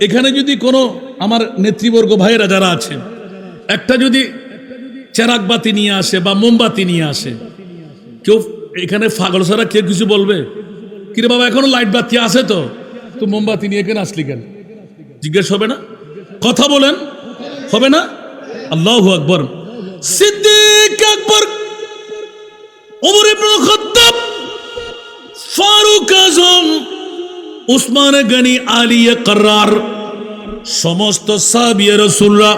এখানে যদি কোনো আমার নেতৃবর্গ ভাইয়েরা যারা আছে, একটা যদি চেরাগ বাতি নিয়ে আসে বা মোমবাতি নিয়ে আসে, কেউ এখানে পাগল ছাড়া কেউ কিছু বলবে? কিরে বাবা এখনো লাইট বাতি আছে তো, তো মোমবাতি নিয়ে কেন আসলি কেন? জিজ্ঞেস হবে না? কথা বলেন, হবে না? আল্লাহু আকবার। সিদ্দিক আকবর, ওমর ইবনুল খাত্তাব, ফারুক আজম, উসমান গনি, আলী কাররার, সমস্ত সাহাবী রাসূলরা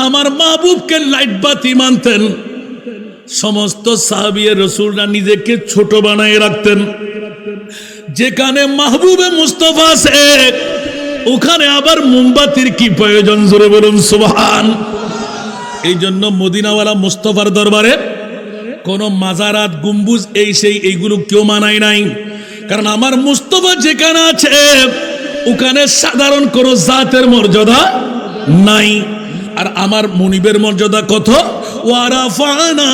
আমার মাহবুবকে লাইট বাতি মানতেন। সমস্ত সাহাবী রাসূলরা নিজেকে ছোট বানায় রাখতেন। যেখানে মাহবুবে মুস্তাফা আছে ওখানে আবার মোমবাতির কি প্রয়োজন? জোরে বলুন সুবহান। এই জন্য মদিনাওয়ালা মুস্তাফার দরবারে কোন মাজারাত, গম্বুজ, এই সেই এইগুলো কেউ মানায় নাই। কারণ আমার মুস্তাফা যেখানে আছে ওখানে সাধারণ কোন জাতের মর্যাদা নাই। আর আমার মুনিবের মর্যাদা কত? ওয়ারাফানা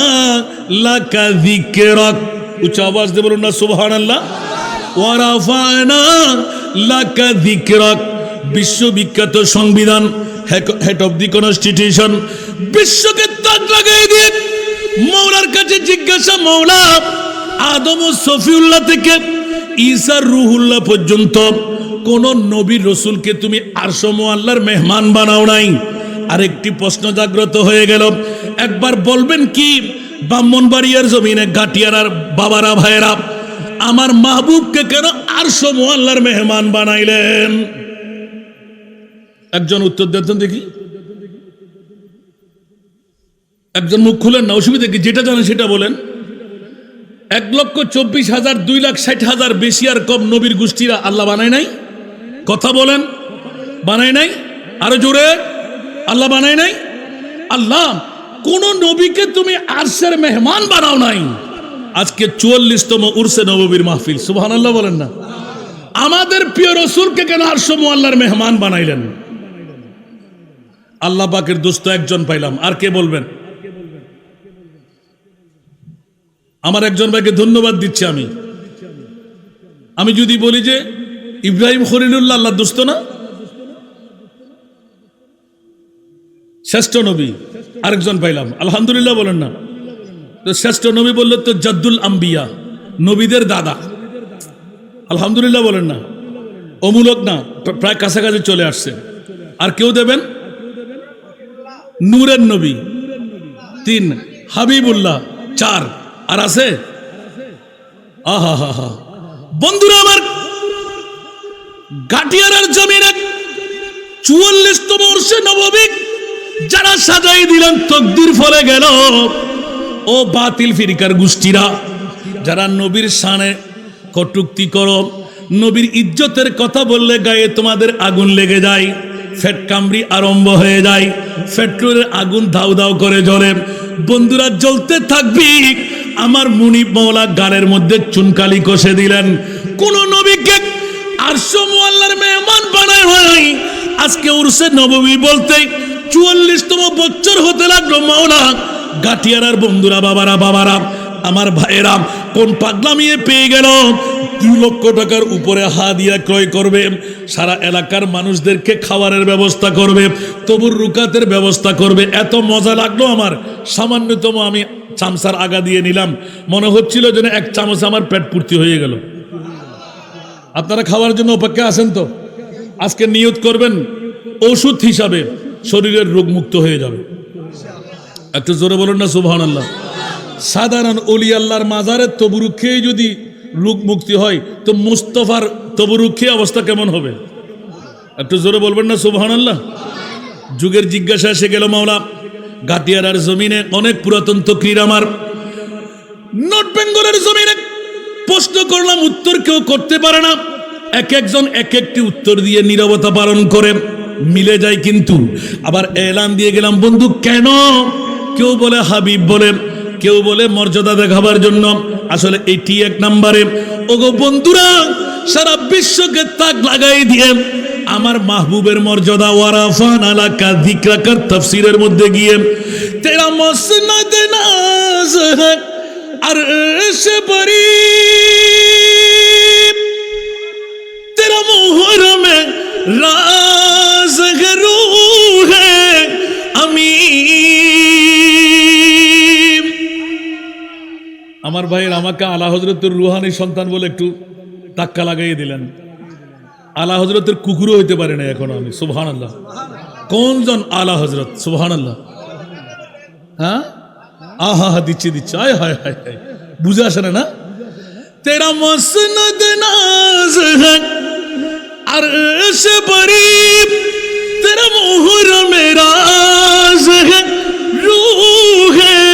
লাকা যিকরাক। উচ্চ আওয়াজ দিয়ে বলুন না সুবহানাল্লাহ। ওয়ারাফানা লাকা যিকরাক, বিশ্ববিখ্যাত সংবিধান, হেড অফ দি কনস্টিটিউশন, বিশ্বকে তাক লাগাই দিয়ে মওলার কাছে জিজ্ঞাসা, মওলা আদম ও সফিউল্লাহ থেকে ঈসা রুহুল্লাহ পর্যন্ত কোন নবী রসুলকে তুমি আরশ মুআল্লার মেহমান বানাও নাই। আরেকটি প্রশ্ন জাগ্রত হয়ে গেল, একবার বলবেন কি ব্রাহ্মণবাড়িয়ার জমিনে গাটিয়ারার বাবারা ভাইয়েরা আমার মাহবুবকে কেন আরশ মুআল্লার মেহমান বানাইলেন? একজন উত্তর দেন দেখি, একজন মুখ খুলেন না, অসুবিধা কি? যেটা জানেন সেটা বলেন। 1,24,000, 2,60,000, বেশি আর কম নবীর গোষ্ঠীরা আল্লাহ বানায় নাই? কথা বলেন, বানায় নাই? আরো জোরে, আল্লাহ বানায় নাই? আল্লাহ কোন নবীকে তুমি আরশের মেহমান বানাও নাই। আজকে 44তম উরসে নববীর মাহফিল, সুবহানাল্লাহ বলেন না? আমাদের প্রিয় রাসূলকে কেন আরশ মুআল্লার মেহমান বানাইলেন? আল্লাহ পাকের দোস্ত একজন পাইলাম, আর কে বলবেন? আমার একজন ভাইকে ধন্যবাদ দিচ্ছি। আমি যদি বলি যে ইব্রাহিম খলিলুল্লাহ আল্লাহর দোস্ত না, শ্রেষ্ঠ নবী, আরেকজন পাইলাম, আলহামদুলিল্লাহ বলেন না? তো শ্রেষ্ঠ নবী বললো তো জাদ্দুল আম্বিয়া, নবীদের দাদা, আলহামদুলিল্লাহ বলেন না? অমূলক না, প্রায় কাছাকাছি চলে আসছে। আর কেউ দেবেন? নূরের নবী 3, হাবিবুল্লাহ 4, আর আছে? আহা হা হা। বন্ধুরা আমার, গাটিয়ারার জমিনে 44তম বর্ষে নববী যারা সাজাই দিলেন, তকদির ফলে গেল। ও বাতিল ফিরকার গোষ্ঠীরা যারা নবীর শানে কটূক্তি করো, নবীর ইজ্জতের কথা বললে গায়ে তোমাদের আগুন লেগে যায়, ফেট কামড়ি আরম্ভ হয়ে যায়, পেট্রোলের আগুন দাউ দাউ করে জ্বলে। বন্ধুরা জ্বলতে থাকবি, আমার মুনিব মাওলা গালের মধ্যে চুনকালি কষে দিলেন। কোন নবীকে আরশ মুআল্লার মেহমান বানায় হয়, আজকে উরসে নববী বলতে 44তম বছর হতে লাগলো মাওলা। গাটিয়ারার বন্ধুরা, বাবারা আমার ভাইয়েরা, কোন পাগলামিয়ে পেয়ে গেল 2 লক্ষ টাকার উপরে হাদিয়া ক্রয় করবে, সারা এলাকার মানুষদেরকে খাবারের ব্যবস্থা করবে, তবুর রুকাতের ব্যবস্থা করবে। এত মজা লাগলো আমার, সামান্যতম আমি চামচার আগা দিয়ে নিলাম, মনে হচ্ছিল যেন 1 চামচ আমার পেট পূর্তি হয়ে গেল। আপনারা খাওয়ার জন্য অপেক্ষা আছেন তো? আজকে নিয়ত করবেন ওষুধ হিসাবে শরীরের রোগ মুক্ত হয়ে যাবে। একটু জোরে বলুন না সুবহানাল্লাহ। সাধারণ ওলি আল্লাহর মাজারের তবরুক খেয়ে যদি রোগ মুক্তি হয়, তো মুস্তফার তবরুক খেয়ে অবস্থা কেমন হবে? একটু জোরে বলবেন না সুবহানাল্লাহ। যুগের জিজ্ঞাসা এসে গেল মাওলা। গাটিয়ারার জমিনে অনেক পুরাতন তকরির আমার, নর্থ বেঙ্গলের জমিনে প্রশ্ন করলাম, উত্তর কেউ করতে পারে না। একজন এক একটি উত্তর দিয়ে নীরবতা পালন করে, মিলে যায় কিন্তু। আবার এলান দিয়ে গেলাম, বন্ধু কেন? কেউ বলে হাবিব বলে, কেউ বলে মর্যাদা দেখাবার জন্য। আসলে এটি 1 নম্বরে। ওগো বন্ধুরা, সারা বিশ্বকে তাক লাগাই দিয়ে আমার মাহবুবের মর্যাদা ওয়ারাফান আলাকা যিকরাকার তাফসীরের মধ্যে গিয়ে তেরা মসনদ নাজ है अर्श बरी तेरा मोहर में राज है रूह है अमीर। আমার ভাইয়ের আমাকে আলা হযরতের রুহানি সন্তান বলে একটু ধাক্কা লাগাইয়ে দিলেন। আলা হযরতের কুকুরও হইতে পারে না এখন আমি। সুবহানাল্লাহ। কোনজন আলা হযরত? সুবহানাল্লাহ। হ্যাঁ, আহা দিচ্ছি আয় হায় হায় হায়, বুঝে আসে না? তেরা মসনদ নাজ है अर्श बरी तेरा मोहर में राज है रूह है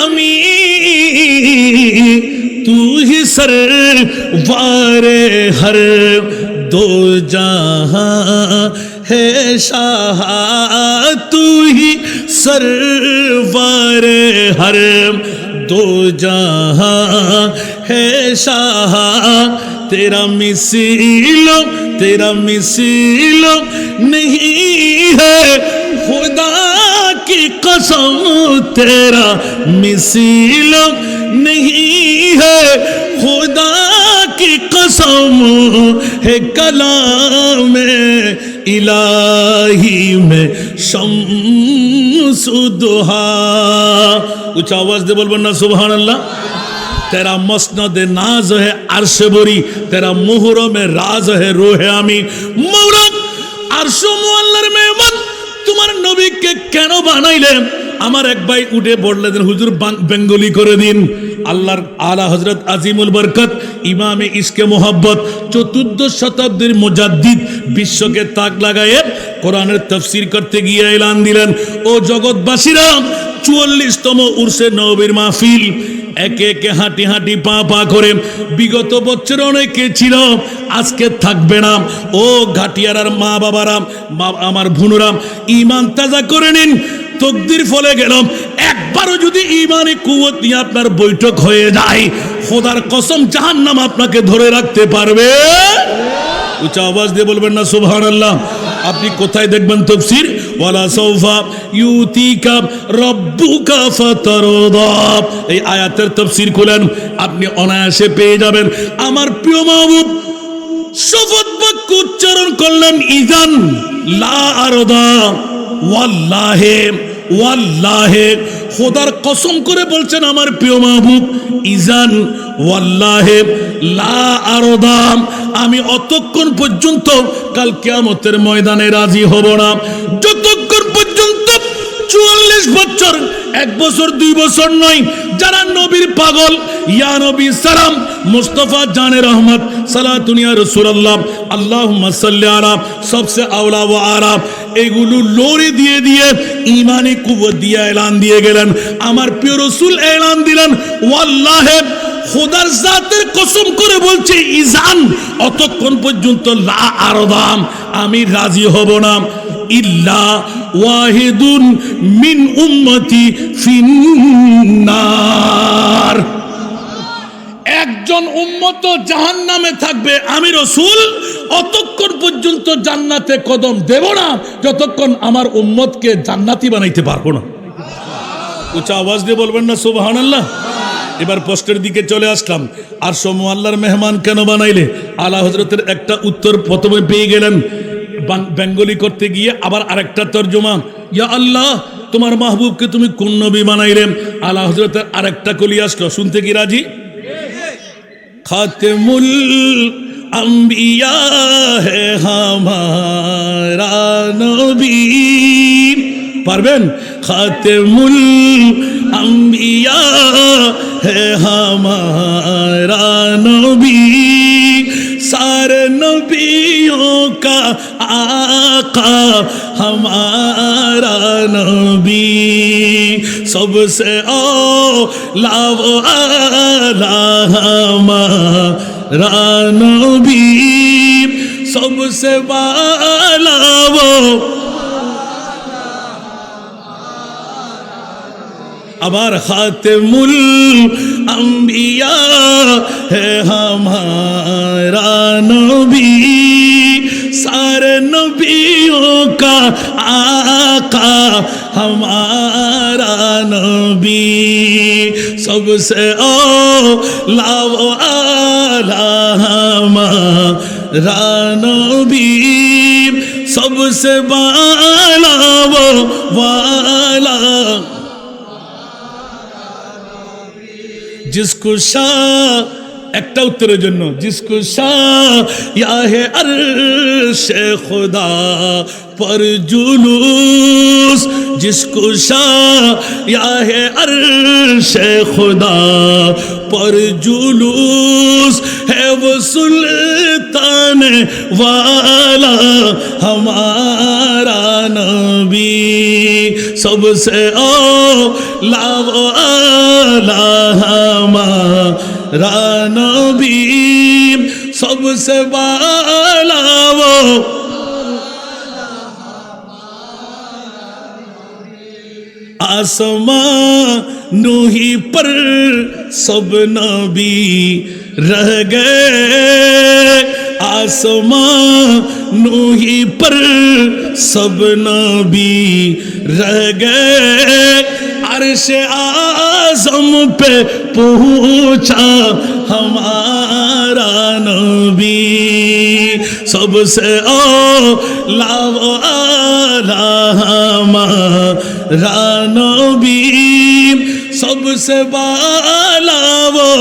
अमीर तू ही सरवारे हर दो जहां है शाह तू ही सरवारे हर दो जहां है शाह तेरा मिसिलो नहीं है खुदा की कसम तेरा मिसिलो नहीं है खुदा की कसम है कलाम इलाही में शम्सुद्दुहा। ऊंचा आवाज दे बोलबो ना सुबहानअल्लाह। तेरा मसनद नाज है अर्श बरी तेरा मोहर में राज है रूह आमी। मौला अर्श मुअल्लार मेहमान তোমার নবীকে কেন বানাইলেন? আমার এক ভাই উঠে বললেন, হুজুর বেঙ্গলি করে দিন। আল্লাহর আলা হযরত আজিমুল বরকত ইমামে ইশকে মোহাব্বত 14 শতাব্দীর মুজাদ্দিদ বিশ্বকে তাক লাগায়ে কোরআনের তাফসীর করতে গিয়ে এলান দিলেন, ও জগৎবাসীরা, 44তম উরসে নবীর মাহফিল। একে একে হাঁটি হাঁটি পা পা করে বিগত বছর অনেকে ছিল, আজকে থাকবে না। ও ঘাটিয়ারার মা বাবারা, আমার ভুনুরা, ইমান তাজা করে নিন। তকদির ফলে গেল, একবারও যদি ইমানে কুওয়াত নিয়ে আপনার বৈঠক হয়ে যায়, খোদার কসম জাহান্নাম আপনাকে ধরে রাখতে পারবে। উচ্চ আওয়াজ দিয়ে বলবেন না সুবহানাল্লাহ। আপনি কোথায় দেখবেন তাফসীর? ওয়ালা সাউফা ইউতিকা রাব্বুকা ফাতারদা। এই আয়াতের তাফসীর খুলেন, আপনি অনায়াসে পেয়ে যাবেন। আমার প্রিয় মাহবুব শপথ বাক্য উচ্চারণ করলেন, ইজান লা আরদা ওয়াল্লাহি ওয়াল্লাহি, খোদার কসম করে বলছেন আমার প্রিয় মাহবুব, ইজান ওয়াল্লাহি লা আরদা, আমি অতক্ষণ পর্যন্ত কাল কিয়ামতের ময়দানে রাজি হব না যতক্ষণ পর্যন্ত 44 বছর, 1 বছর 2 বছর নয়, যারা নবীর পাগল, ইয়া নবী সালাম মুস্তাফা জানে রহমত সালাতুন ইয়া রাসূলুল্লাহ আল্লাহুম্মা সাল্লি আলা সবসে আওলা ওয়া আরা, এগুলো লোরে দিয়ে দিয়ে ইমানি কুওয়াত দিয়ে এলান দিয়ে গেলেন। আমার প্রিয় রাসূল এলান দিলেন, ওয়াল্লাহি খোদার জাতের কসম করে বলছে, ইজান অতক্ষণ পর্যন্ত লা আরদাম, আমি রাজি হব না, ইল্লা ওয়াহিদুন মিন উম্মতি ফিন্নার, একজন উম্মত জাহান্নামে থাকবে, আমি রাসূল অতক্ষণ পর্যন্ত জান্নাতে কদম দেব না যতক্ষণ আমার উম্মতকে জান্নাতি বানাইতে পারবো না। উচ্চ আওয়াজ দিয়ে বলবেন না সুবহানাল্লাহ। এবার পোস্টের দিকে চলে আসলাম। আর সমু আল্লাহর মেহমান কেন বানাইলে? আলা হযরতের একটা উত্তর প্রথমে পেয়ে গেলেন, বেঙ্গলি করতে গিয়ে আবার আরেকটা তর্জমা, ইয়া আল্লাহ তোমার মাহবুবকে তুমি কোন নবী বানাইলেন? আলা হযরতের আরেকটা কলি আসলো, শুনতে কি রাজি? খাতেমুল আম্বিয়া হে হামারা নবী, পারবেন? খাতেমুল আম্বিয়া হে হামারা নবী, सारे नबियों का आका हमारा नबी, सबसे औला वो आला हमारा नबी, सबसे बाला वो আবার খাতেমুল আম্বিয়া হে হামারা নবী, সারে নবিयों का आका हमारा नबी, सबसे औला वो आला हमारा नबी, सबसे बाला वो वाला, जिसको शाह একটা উত্তরের জন্য, जिसको शाह या है अर्श खुदा पर जुलूस, जिसको शाह या है अर्श खुदा पर जुलूस, है वो सुल्तान वाला हमारा नबी, सबसे औला वो आला हमारा नबी, सबसे बाला वो। आसमानों ही पर सब नबी रह गए, आसमानों ही पर सब नबी रह गए, अर्श आज़म पे पहुँचा हमारा नबी, सबसे औला वो आला हमारा नबी, सबसे बाला वो।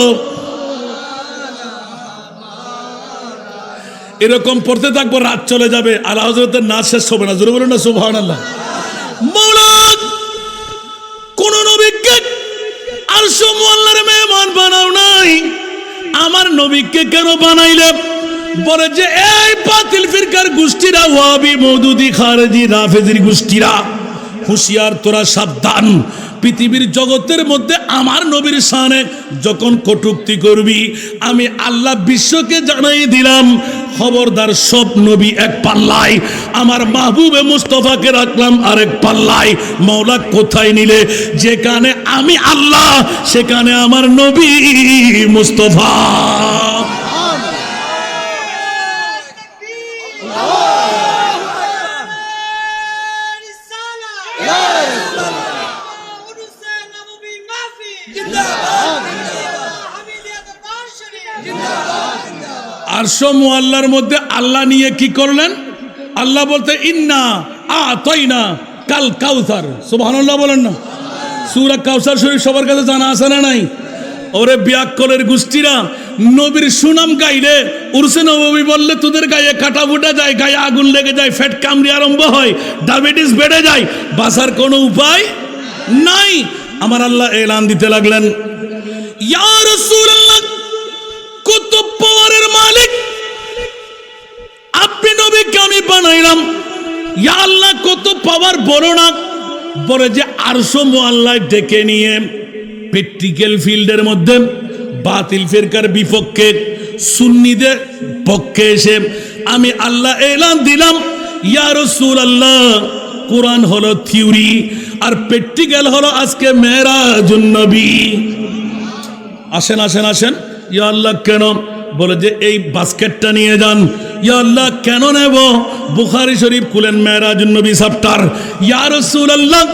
এরকম পড়তে থাকবো, রাত চলে যাবে, আলা হযরতের নাচ শেষ হবে না। জোরে বলুন না সুবহানাল্লাহ। মওলা কোন নবীকে আরশ মুআল্লার মেহমান বানাও নাই, আমার নবীকে কেন বানাইলে? বলে যে এই বাতিল ফিরকার গোষ্ঠীরা, ওয়াহাবি মওদুদি খারেজি রাফেজির গোষ্ঠীরা, হুঁশিয়ার তোরা সাবধান, পৃথিবীর জগতের মধ্যে আমার নবীর শানে যখন কটূক্তি করবি, আমি আল্লাহ বিশ্বকে জানাই দিলাম, খবরদার সব নবী এক পাল্লায়, আমার মাহবুবে মুস্তাফাকে রাখলাম আরেক পাল্লায়। মাওলা কোথায় নিলে? যেখানে আমি আল্লাহ সেখানে আমার নবী মুস্তাফা। আরশ মুআল্লার মধ্যে আল্লাহ নিয়ে কি করলেন? আল্লাহ বলতে ইন্না আতাইনা কাল কাউসার, সুবহানাল্লাহ বলেন না। সূরা কাউসার শরীফ সবার কাছে জানা আছে না নাই? ওরে বিয়াক্কলের গোষ্ঠীরা, নবীর সুনাম গাইলে, উরসে নববী বললে তোদের গায়ে কাটা ফুটা যায়, গায়ে আগুন লেগে যায়, ফ্যাট কামড়ি আরম্ভ হয়, ডায়াবেটিস বেড়ে যায়, বাঁচার কোনো উপায় নাই। আমার আল্লাহ এলান দিতে লাগলেন, ইয়া রাসূলুল্লাহ, কত পাওয়ারের মালিক আপনি, নবীকে আমি বানাইলাম, ইয়া আল্লাহ কত পাওয়ার বড় না। বলে যে আরশ মুআল্লায় ডেকে নিয়ে প্র্যাকটিক্যাল ফিল্ডের মধ্যে বাতিল ফিরকার বিপক্ষে সুন্নিদের পক্ষে এসে আমি আল্লাহ এলান দিলাম, ইয়া রাসূলুল্লাহ, কোরআন হলো থিওরি আর প্র্যাকটিক্যাল হলো আজকে মেরাজুন নবী। আসেন আসেন আসেন, ইয়া আল্লাহ কেন? বলে যে এই বাস্কেটটা নিয়ে যান। ইয়া আল্লাহ কেন নেব? বুখারী শরীফ খুলেন, মেরাজুন নবী চ্যাপ্টার। ইয়া রাসূলুল্লাহ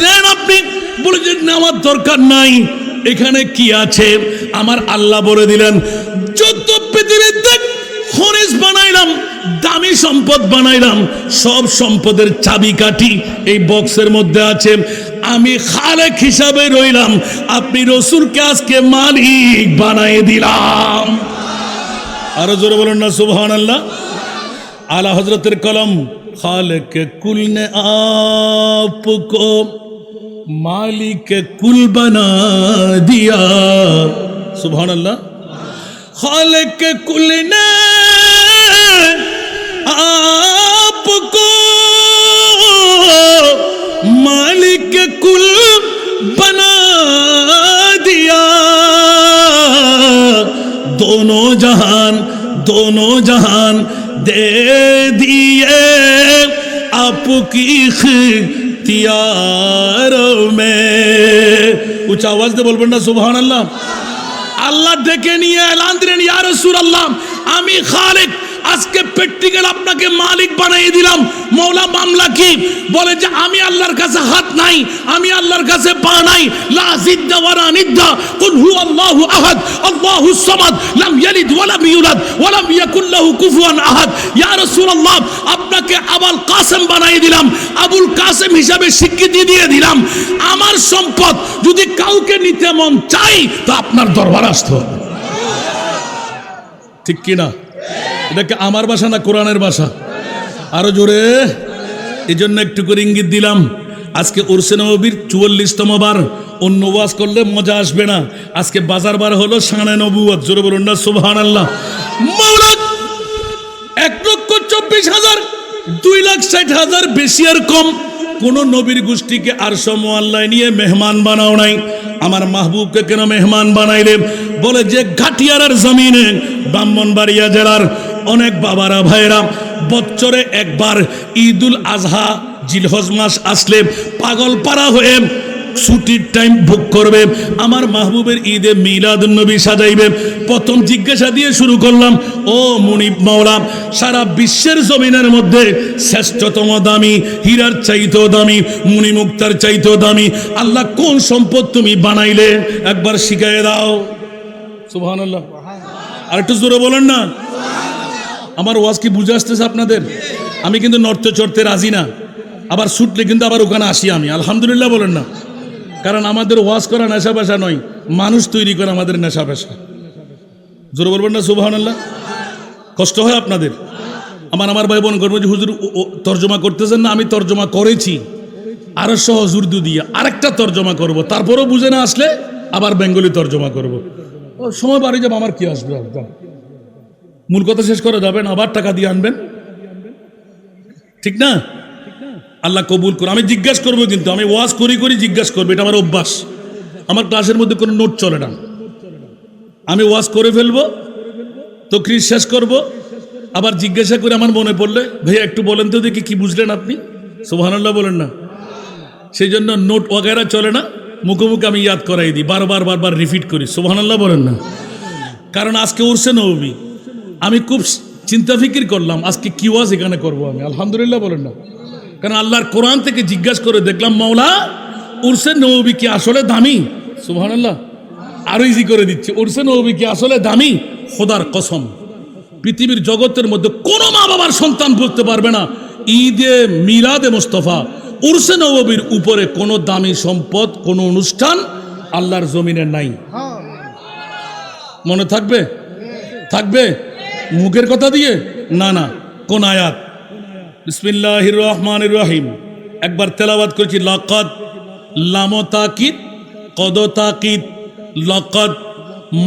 দেন আপনি। বলে যে নেওয়ার দরকার নাই, এখানে কি আছে? আমার আল্লাহ বলে দিলেন, যত পৃথিবীতে খনিজ বানাইলাম, দামি সম্পদ বানাইলাম, সব সম্পদের চাবিকাঠি এই বক্সের মধ্যে আছে। আমি খালেক হিসাবে রইলাম, আপনি রসুলকে আজকে মালিক বানাই দিলাম। আরো জোরে বলুন না সুবহানাল্লাহ। আলা হযরতের কলম, খালেক কুল ने आपको मालिक कुल बना दिया। सुभान अल्लाह। खालिक कुल ने आपको मालिक कुल बना दिया। दोनों जहान दे दिए आपकी इख्तियारों में। উচ্চ আওয়াজ দিয়ে বলবেন না সুবহানাল্লাহ। আল্লাহ ডেকে নিয়ে এলান দিলেন, ইয়া রাসূলুল্লাহ আমি খালিক, আজকে প্র্যাকটিক্যাল আপনাকে মালিক বানিয়ে দিলাম। মওলা মামলা কি? বলে যে আমি আল্লাহর কাছে হাত নাই, আমি আল্লাহর কাছে পা নাই। লা জিদ্দা ওয়ালা নিদ্দা, কুল হুয়াল্লাহু আহাদ আল্লাহুস সামাদ, লাম ইয়ালিদ ওয়া লাম ইউলাদ ওয়া লাম ইয়াকুল লাহু কুফুয়ান আহাদ। ইয়া রাসূলুল্লাহ আপনাকে আবুল কাসেম বানিয়ে দিলাম, আবুল কাসেম হিসাবে স্বীকৃতি দিয়ে দিলাম। আমার সম্পদ যদি কাউকে নিতে মন চাই তো আপনার দরবারে আসতে হবে। ঠিক কি না? এটাকে আমার ভাষা না কোরআনের ভাষা? আরো জোরে। এই জন্য একটু করে ইঙ্গিত দিলাম, আজকে উরসে নববীর 44তম বার। অন্য ওয়াজ করলে মজা আসবে না। আজকে বাজার বার হলো শানে নবুয়ত। জোরে বলুন না সুবহানাল্লাহ। মাওলা 1,24,000, 2,60,000 বেশি আর কম কোন নবীর গোষ্ঠীকে আরশ মুআল্লায় নিয়ে মেহমান বানাও নাই। আমার মাহবুবকে কেন মেহমান বানাইলে? বলে যে ঘাটিয়ারের জমিনে ব্রাহ্মণবাড়িয়া জেলার অনেক বাবারা ভাইরা বছরে একবার ঈদুল আজহা জিলহজ মাস আসলে পাগল পারা হয়ে ছুটির টাইম বুক করবে, আমার মাহবুবের ঈদে মিলাদুন নবী সাজাইবে। প্রথম জিজ্ঞাসা দিয়ে শুরু করলাম, ও মুনিব মাওলা, সারা বিশ্বের জমিনের মধ্যে শ্রেষ্ঠতম দামি, হীরার চাইতেও দামি, মুনি মুক্তার চাইতেও দামি আল্লাহ কোন সম্পদ তুমি বানাইলে একবার শিখাইয়ে দাও। সুবহানাল্লাহ। আর একটু জোরে বলেন না। আমার ওয়াজ কি বুঝে আসতেছে আপনাদের? আমি কিন্তু নড়তে চড়তে রাজি না, আবার ছুটলে কিন্তু আবার ওখানে আসি আমি। আলহামদুলিল্লাহ বলেন না। কারণ আমাদের ওয়াজ করা নেশা পেশা নয়, মানুষ তৈরি করা আমাদের নেশা পেশা। জোরে বলবেন না সুবহানাল্লাহ। কষ্ট হয় আপনাদের? আমার ভাই বোন করবো যে হুজুর তর্জমা করতেছেন না, আমি তর্জমা করেছি আরো সহজ উর্দু দিয়ে, আরেকটা তর্জমা করব, তারপরেও বুঝে না আসলে আবার বেঙ্গলি তর্জমা করব। সময় বাড়ি যাবো, আমার কি আসবে? মূল কথা শেষ করা যাবে না, আবার টাকা দিয়ে আনবেন, ঠিক না? আল্লাহ কবুল করে। আমি জিজ্ঞাসা করবো, কিন্তু আমি ওয়াজ করি জিজ্ঞাসা করবো, এটা আমার অভ্যাস। আমার ক্লাসের মধ্যে কোনো নোট চলে না। আমি ওয়াজ করে ফেলবো, তকরির শেষ করব, আবার জিজ্ঞাসা করে আমার মনে পড়লে, ভাইয়া একটু বলেন তো দেখি কি বুঝলেন আপনি? সুবহানাল্লাহ বলেন না। সেই জন্য নোট ওয়াগেরা চলে না, মুখে মুখে আমি ইয়াদ করাই দিই, বারবার রিপিট করি। সুবহানাল্লাহ বলেন না। কারণ আজকে উরসে নববী, আমি খুব চিন্তা ফিকির করলাম আজকে কি ওয়াজ এখানে করবো আমি। আলহামদুলিল্লাহ বলেন না। কারণ আল্লাহর কোরআন থেকে জিজ্ঞাসা করে দেখলাম, মাওলা উরসে নববী কি আসলে দামি? সুবহানাল্লাহ। আরো ইজি করে দিচ্ছি, উরসে নববী কি আসলে দামি? খোদার কসম, পৃথিবীর জগতের মধ্যে কোনো মা বাবার সন্তান বলতে পারবে না ঈদে মিলাদে মুস্তাফা উরসে নববীর উপরে কোনো দামি সম্পদ, কোনো অনুষ্ঠান আল্লাহর জমিনে নাই। মনে থাকবে? থাকবে মুখের কথা দিয়ে না। কোন আয়াত? বিসমিল্লাহির রহমানির রহিম। একবার তেলাওয়াত করেছি, লাকাদ, লাম তাকিদ, কদ তাকিদ, লাকাদ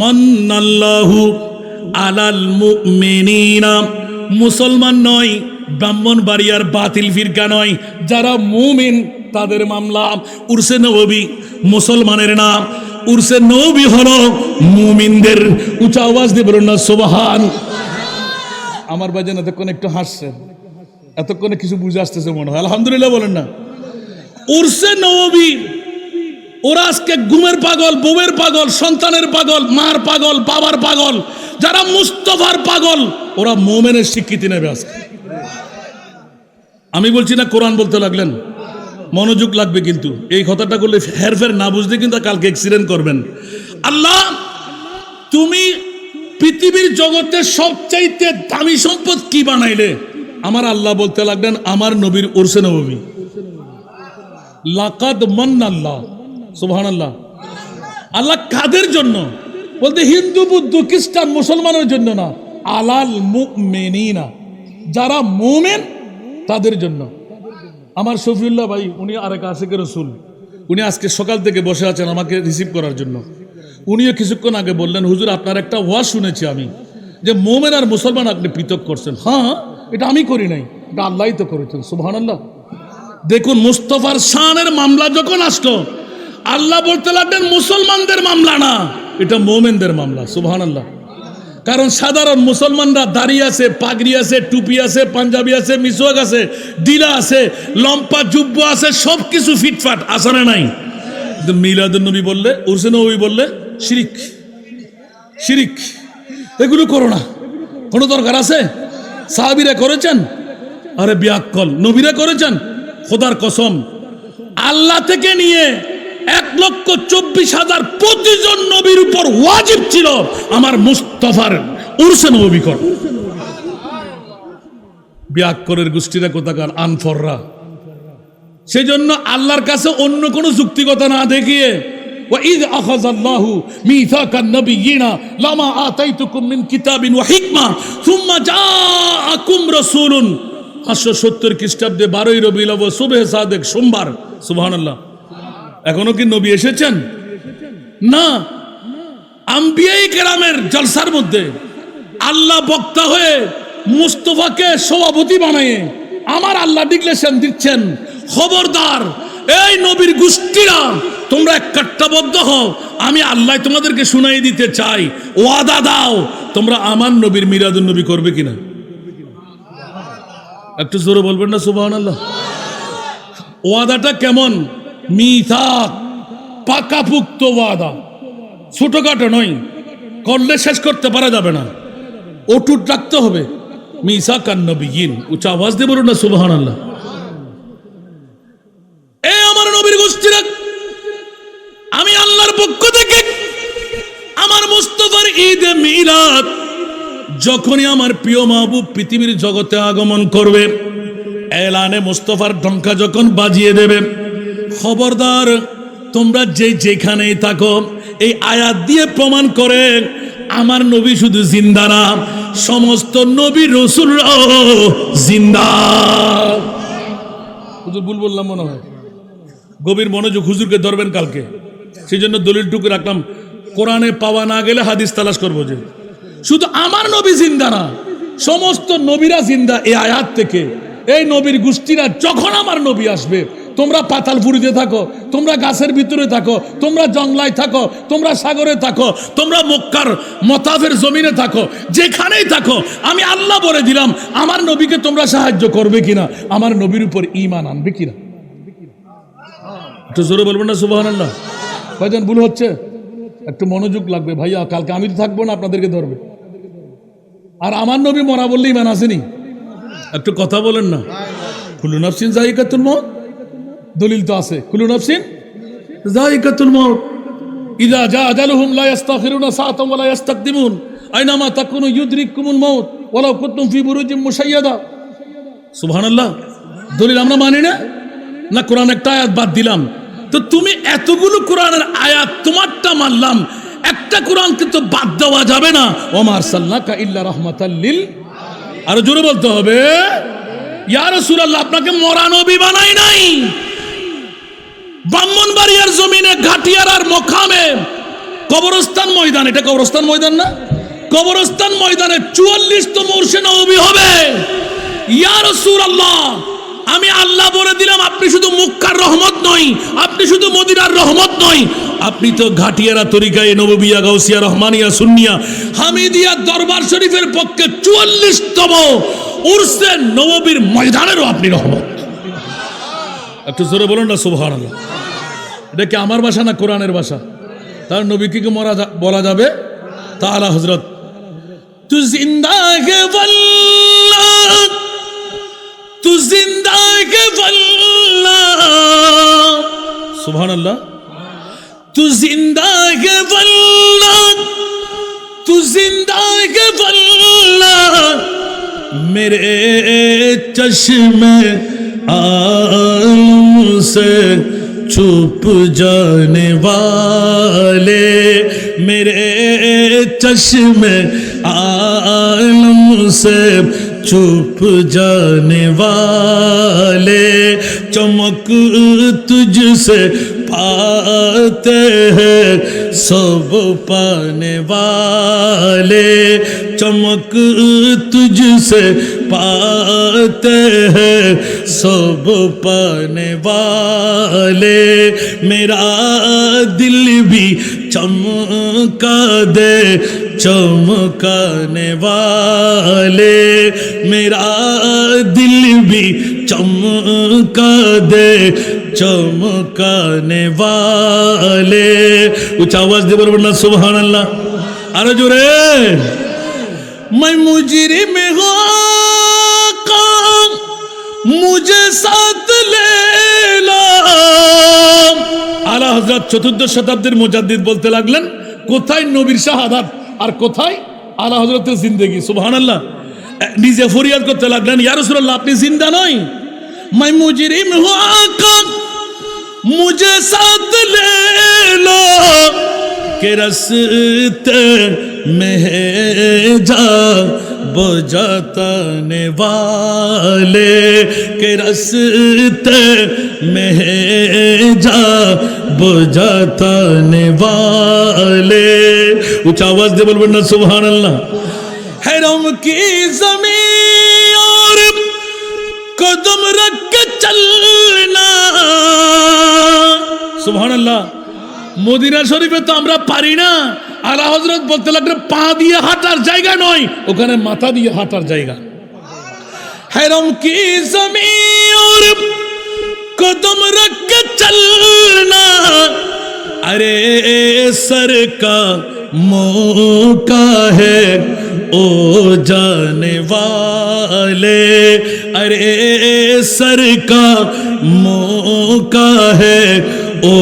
মান্নাল্লাহু আলাল মুমিনিনা। মুসলমান নয়, ব্রাহ্মণবাড়িয়ার বাতিল ফিরকা নয়, যারা মুমিন তাদের মামলা। উরসে নববী মুসলমানের নাম, উরসে নববী হলো মুমিনদের। উচ্চ আওয়াজ দিয়ে বলুন না সুবহান। আমার ভাইজান এতক্ষণ একটু হাসছেন, এতক্ষণে কিছু বুঝে আসতেছে মনে হয়। আলহামদুলিল্লাহ বলেন না। উরসে নববী ওরা আজকে ঘুমের পাগল, বউয়ের পাগল, সন্তানের পাগল, মার পাগল, বাবার পাগল, যারা মুস্তফার পাগল, ওরা মোমেনের স্বীকৃতি নেবে আজকে। আমি বলছি না কোরআন বলতে লাগলেন, মনোযোগ লাগবে কিন্তু এই কথাটা করলে হেরফের না বুঝলে কিন্তু কালকে অ্যাক্সিডেন্ট করবেন। আল্লাহ তুমি পৃথিবীর জগতে সবচাইতে দামি সম্পদ কি বানাইলে? আমার আল্লাহ বলতে লাগলেন আমার নবীর উরসে নববী। লাকাদ মান্নাল্লাহ, সুবহানাল্লাহ। আল্লাহ কাদের জন্য বলতে হিন্দু, বুদ্ধ, খ্রিস্টান, মুসলমানের জন্য না, আলাল মুমিনিনা, যারা মুমিন তাদের জন্য। আমার শফিউল্লাহ ভাই, উনি আরেক আশিকের রাসূল, উনি আজকে সকাল থেকে বসে আছেন আমাকে রিসিভ করার জন্য। উনিও কিছুক্ষণ আগে বললেন, হুজুর আপনার একটা ওয়াজ শুনেছি আমি, যে মুমিন আর মুসলমান আপনি পৃথক করছেন। হ্যাঁ, এটা আমি করি নাই, এটা আল্লাহই তো করেছেন। সুবহানাল্লাহ। দেখুন মুস্তফার শানের মামলা যখন আসলো, আল্লাহ বলতে লাগলেন মুসলমানদের মামলা না, এটা মুমিনদের মামলা। সুবহানাল্লাহ। কারণ সাধারণ মুসলমানরা দাড়ি আছে, পাগড়ি আছে, টুপি আছে, পাঞ্জাবি আছে, মিসওয়াক আছে, ডিলা আছে, লম্পা জুব্ব আছে, সব কিছু ফিটফাট আছে না নাই? কিন্তু মিলাদুন নবী বললে, উরসে নবী বললে শিরিক, শিরিক, এগুলো করো না। কোনো দরকার আছে? সাহাবীরা করেছেন? আরে বিয়াক্কল, নবীরা করেছেন? খোদার কসম, আল্লাহ থেকে নিয়ে 1,24,000 প্রতিজন নবীর উপর ওয়াজিব ছিল আমার মুস্তাফার উরসে নবী কর। বিয়াক্করের গোষ্ঠীরা কোথাকার আনফররা। সেই জন্য আল্লাহর কাছে অন্য কোনো যুক্তিকতা না দেখিয়ে, وَإِذْ أَخَذَ اللَّهُ مِيثَاقَ النَّبِيِّينَ لَمَا آتَيْتُكُم مِّن كِتَابٍ وَحِكْمَةٍ ثُمَّ جَاءَكُمْ رَسُولٌ 570 খ্রিস্টাব্দে 12ই রবিউল আউয়াল সুবহে সাদেক সোমবার। সুবহানাল্লাহ। এখনো কি নবী এসেছেন? না। আম্বিয়ায়ে কেরামের জলসার মধ্যে আল্লাহ বক্তা হয়ে মুস্তফাকে সভাপতি বানিয়ে আমার আল্লাহ ডিক্লেরেশন দিচ্ছেন, খবরদার এই নবীর গোষ্ঠীরা তোমরা একটাবদ্ধ হও, আমি আল্লাহ তোমাদেরকে শুনাই দিতে চাই, ওয়াদা দাও তোমরা আমার নবীর মিলাদুন নবী করবে কিনা। একটু জোরে বলবেন না সুবহানাল্লাহ। ওয়াদাটা কেমন? মিথাক, পাকাপুক্ত ওয়াদা, ছোটখাটো নয়, করলে শেষ করতে পারা যাবে না, অটুট রাখতে হবে। মিসাকান নবিয়িন, উচ্চ আওয়াজ দিয়ে বলুন না সুবহানাল্লাহ। এই আমার নবীর গোষ্ঠীরা, আমি আল্লাহর পক্ষ থেকে আমার মুস্তাফার ঈদে মিলাদ যখনই আমার প্রিয় মাহবুব পৃথিবীর জগতে আগমন করবে, এলানে মুস্তাফার ডঙ্কা যখন বাজিয়ে দেবে, খবরদার তোমরা যেখানেই থাকো এই আয়াত দিয়ে প্রমাণ করে আমার নবী শুধু জিন্দা না, সমস্ত নবী রাসূলরাও জিন্দা। হুজুর ভুল বললাম মনে হয়, গভীর মনোযোগ, হুজুরকে ধরবেন কালকে। সেই জন্য দলিলটুকু রাখলাম, কোরআনে পাওয়া না গেলে হাদিস তালাশ করবো। যে শুধু আমার নবী জিন্দা না, সমস্ত নবীরা জিন্দা। এই আয়াত থেকে এই নবীর গোষ্ঠীরা যখন আমার নবী আসবে, তোমরা পাতালপুরিতে থাকো, তোমরা গাছের ভিতরে থাকো, তোমরা জংলায় থাকো, তোমরা সাগরে থাকো, তোমরা মক্কার মতাফের জমিনে থাকো, যেখানেই থাকো, আমি আল্লাহ বলে দিলাম আমার নবীকে তোমরা সাহায্য করবে কিনা, আমার নবীর উপর ঈমান আনবে কিনা। একটু জোরে বলবেন না সুবহানাল্লাহ। কয়জন ভুল হচ্ছে? একটু মনোযোগ লাগবে ভাইয়া, কালকে আমি তো থাকবো না, আপনাদেরকে ধরবে। আর আমার নবী মরা বললে ঈমান আসেনি? একটু কথা বলেন না। কুল্লু নাফসিন যায়িকাতুল মউত, দলিল তো আছে, কুল্লু নাফসিন যায়িকাতুল মউত, ইযা জা আজালুহুম লা ইস্তাখিরুনা সাআতান ওয়া লা ইস্তাকদিমুন, আইনামা তাকুনু ইউদরিকুমুল মউত ওয়ালাউ কুনতুম ফি বুরুজিন মুশাইয়াদা। সুবহানাল্লাহ। দলিল আমরা মানি না, না কোরআন একটা আয়াত বাদ দিলাম। তো তুমি এতগুলো কোরআনের আয়াত তোমারটা মানলাম, একটা কোরআনকে তো বাদ দেওয়া যাবে না। ওমা আরসালনাকা ইল্লা রাহমাতাল লিল, আর জোরে বলতে হবে, ইয়া রাসূলুল্লাহ আপনাকে মরা নবী বানাই নাই। ব্রাহ্মণবাড়িয়ার জমিনে ঘাটিয়ারার মকামে কবরস্থান ময়দান, এটা কবরস্থান ময়দান না, কবরস্থান ময়দানে 44তম উরসে নবী হবে। ইয়া রাসূলুল্লাহ আমি আল্লাহ বলে দিলাম আপনি শুধু মক্কার রহমত নয়, আপনি শুধু মদিনার রহমত নয়, আপনি তো ঘাটিয়ারা তরিকায়ে নববিয়া গাউসিয়া রহমানিয়া সুন্নিয়া হামিদিয়া দরবার শরীফের পক্ষে 44তম উরসে নববীর ময়দানেরও আপনি রহমত। একটু জোরে বলুন না সুবহানাল্লাহ। এটা কি আমার ভাষা না কোরআনের ভাষা? তার নবীকে কি বলা যাবে? তাআলা হযরত তু জিন্দা হে ওয়াল্লাহ, তু জিন্দা হে ওয়াল্লাহ, সুবহানাল্লাহ। তু জিন্দা হে ওয়াল্লাহ, তু জিন্দা হে ওয়াল্লাহ, मेरे चश्मे आलम से छुप जाने वाले, मेरे चश्मे आलम से छुप जाने वाले, चमक तुझसे पाते हैं सब पाने वाले, चमक तुझसे पाते हैं सब पाने वाले, मेरा दिल भी चमका दे चमकाने वाले, मेरा दिल भी चमका दे चमकाने वाले। उच्च आवाज दे बोलना सुभान अल्लाह। अरे जो रे मैं मुजरिम आका मुझे साथ ले लो। आला हजरत चतुर्थ शताब्दीर मुजाद्दिद बोलते लागलेन কোথায় নবীর শাহাদাত আর কোথায় আলা হযরতের জিন্দেগি। সুবহানাল্লাহ। নিজে ফরিয়াদ করতে লাগলেন, ইয়া রাসূলুল্লাহ আপনি জিন্দা নয়। मैं मुजरिम हूँ आका मुझे साथ ले लो, के रस्ते में जा बुझाने वाले, के रस्ते में जा बुझाने वाले। ऊंचा आवाज दे बोलबेन ना सुभान अल्लाह। हरम की ज़मीन और कदम रख के चलना। সুবহানাল্লাহ। মদিনা শরীফে তো আমরা পারি না। আলা হযরত বলতে লাগলেন পা দিয়ে হাঁটার জায়গা নয়, ওখানে মাথা দিয়ে হাঁটার জায়গা। হরম কি জমিন और कदम रख के चलना, अरे सर का मौका है ओ जाने वाले, अरे सर का मौका है ओ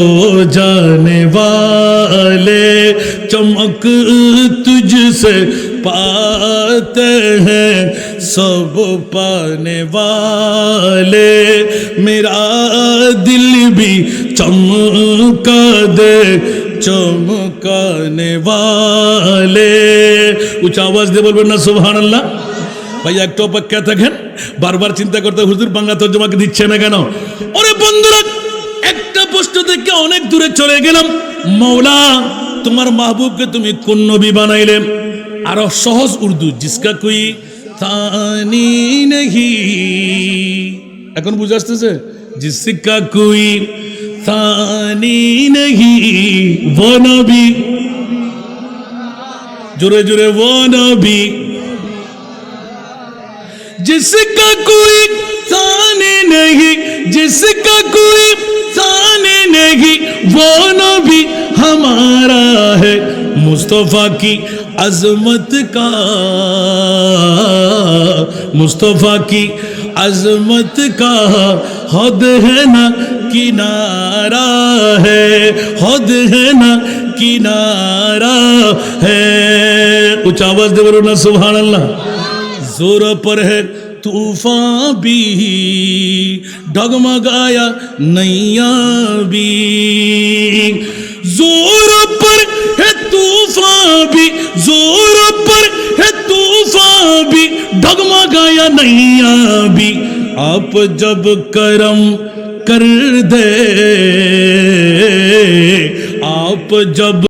जाने वाले, चमक तुझसे पाते हैं सब पाने वाले, मेरा दिल भी चमका दे चमकाने वाले। উচ্চ আওয়াজ দিয়ে বলবেন না সুবহানাল্লাহ। ভাইয়া একটু অপেক্ষা থাকেন, বারবার চিন্তা করতে হুজুর বাংলা তর্জমাকে দিচ্ছে না কেন? ওরে বন্ধুরা একটা প্রশ্ন থেকে অনেক দূরে চলে গেলাম। মৌলা তোমার মাহবুবকে তুমি কোন নবী বানাইলে? আরো সহজ উর্দু, জিসকা কোই থানি নেহি। এখন বুঝে আসতেছে? জিসকা কোই থানি নেহি वो नबी, जोरे जोरे वो नबी जिसका कोई थाने नहीं, जिसका कोई थाने नहीं वो नबी हमारा है। मुस्तफा की अजमत का, मुस्तफा की अजमत का हद है ना किनारा है, हद है ना किनारा है। उच्च आवाज दे बोलो ना सुभान अल्लाह। जोर पर है तूफान भी डगमगाया नैया भी, जोर पर है तूफान भी, जोर पर है तूफान भी डगमगाया नैया भी। आप जब करम कर दे, आप जब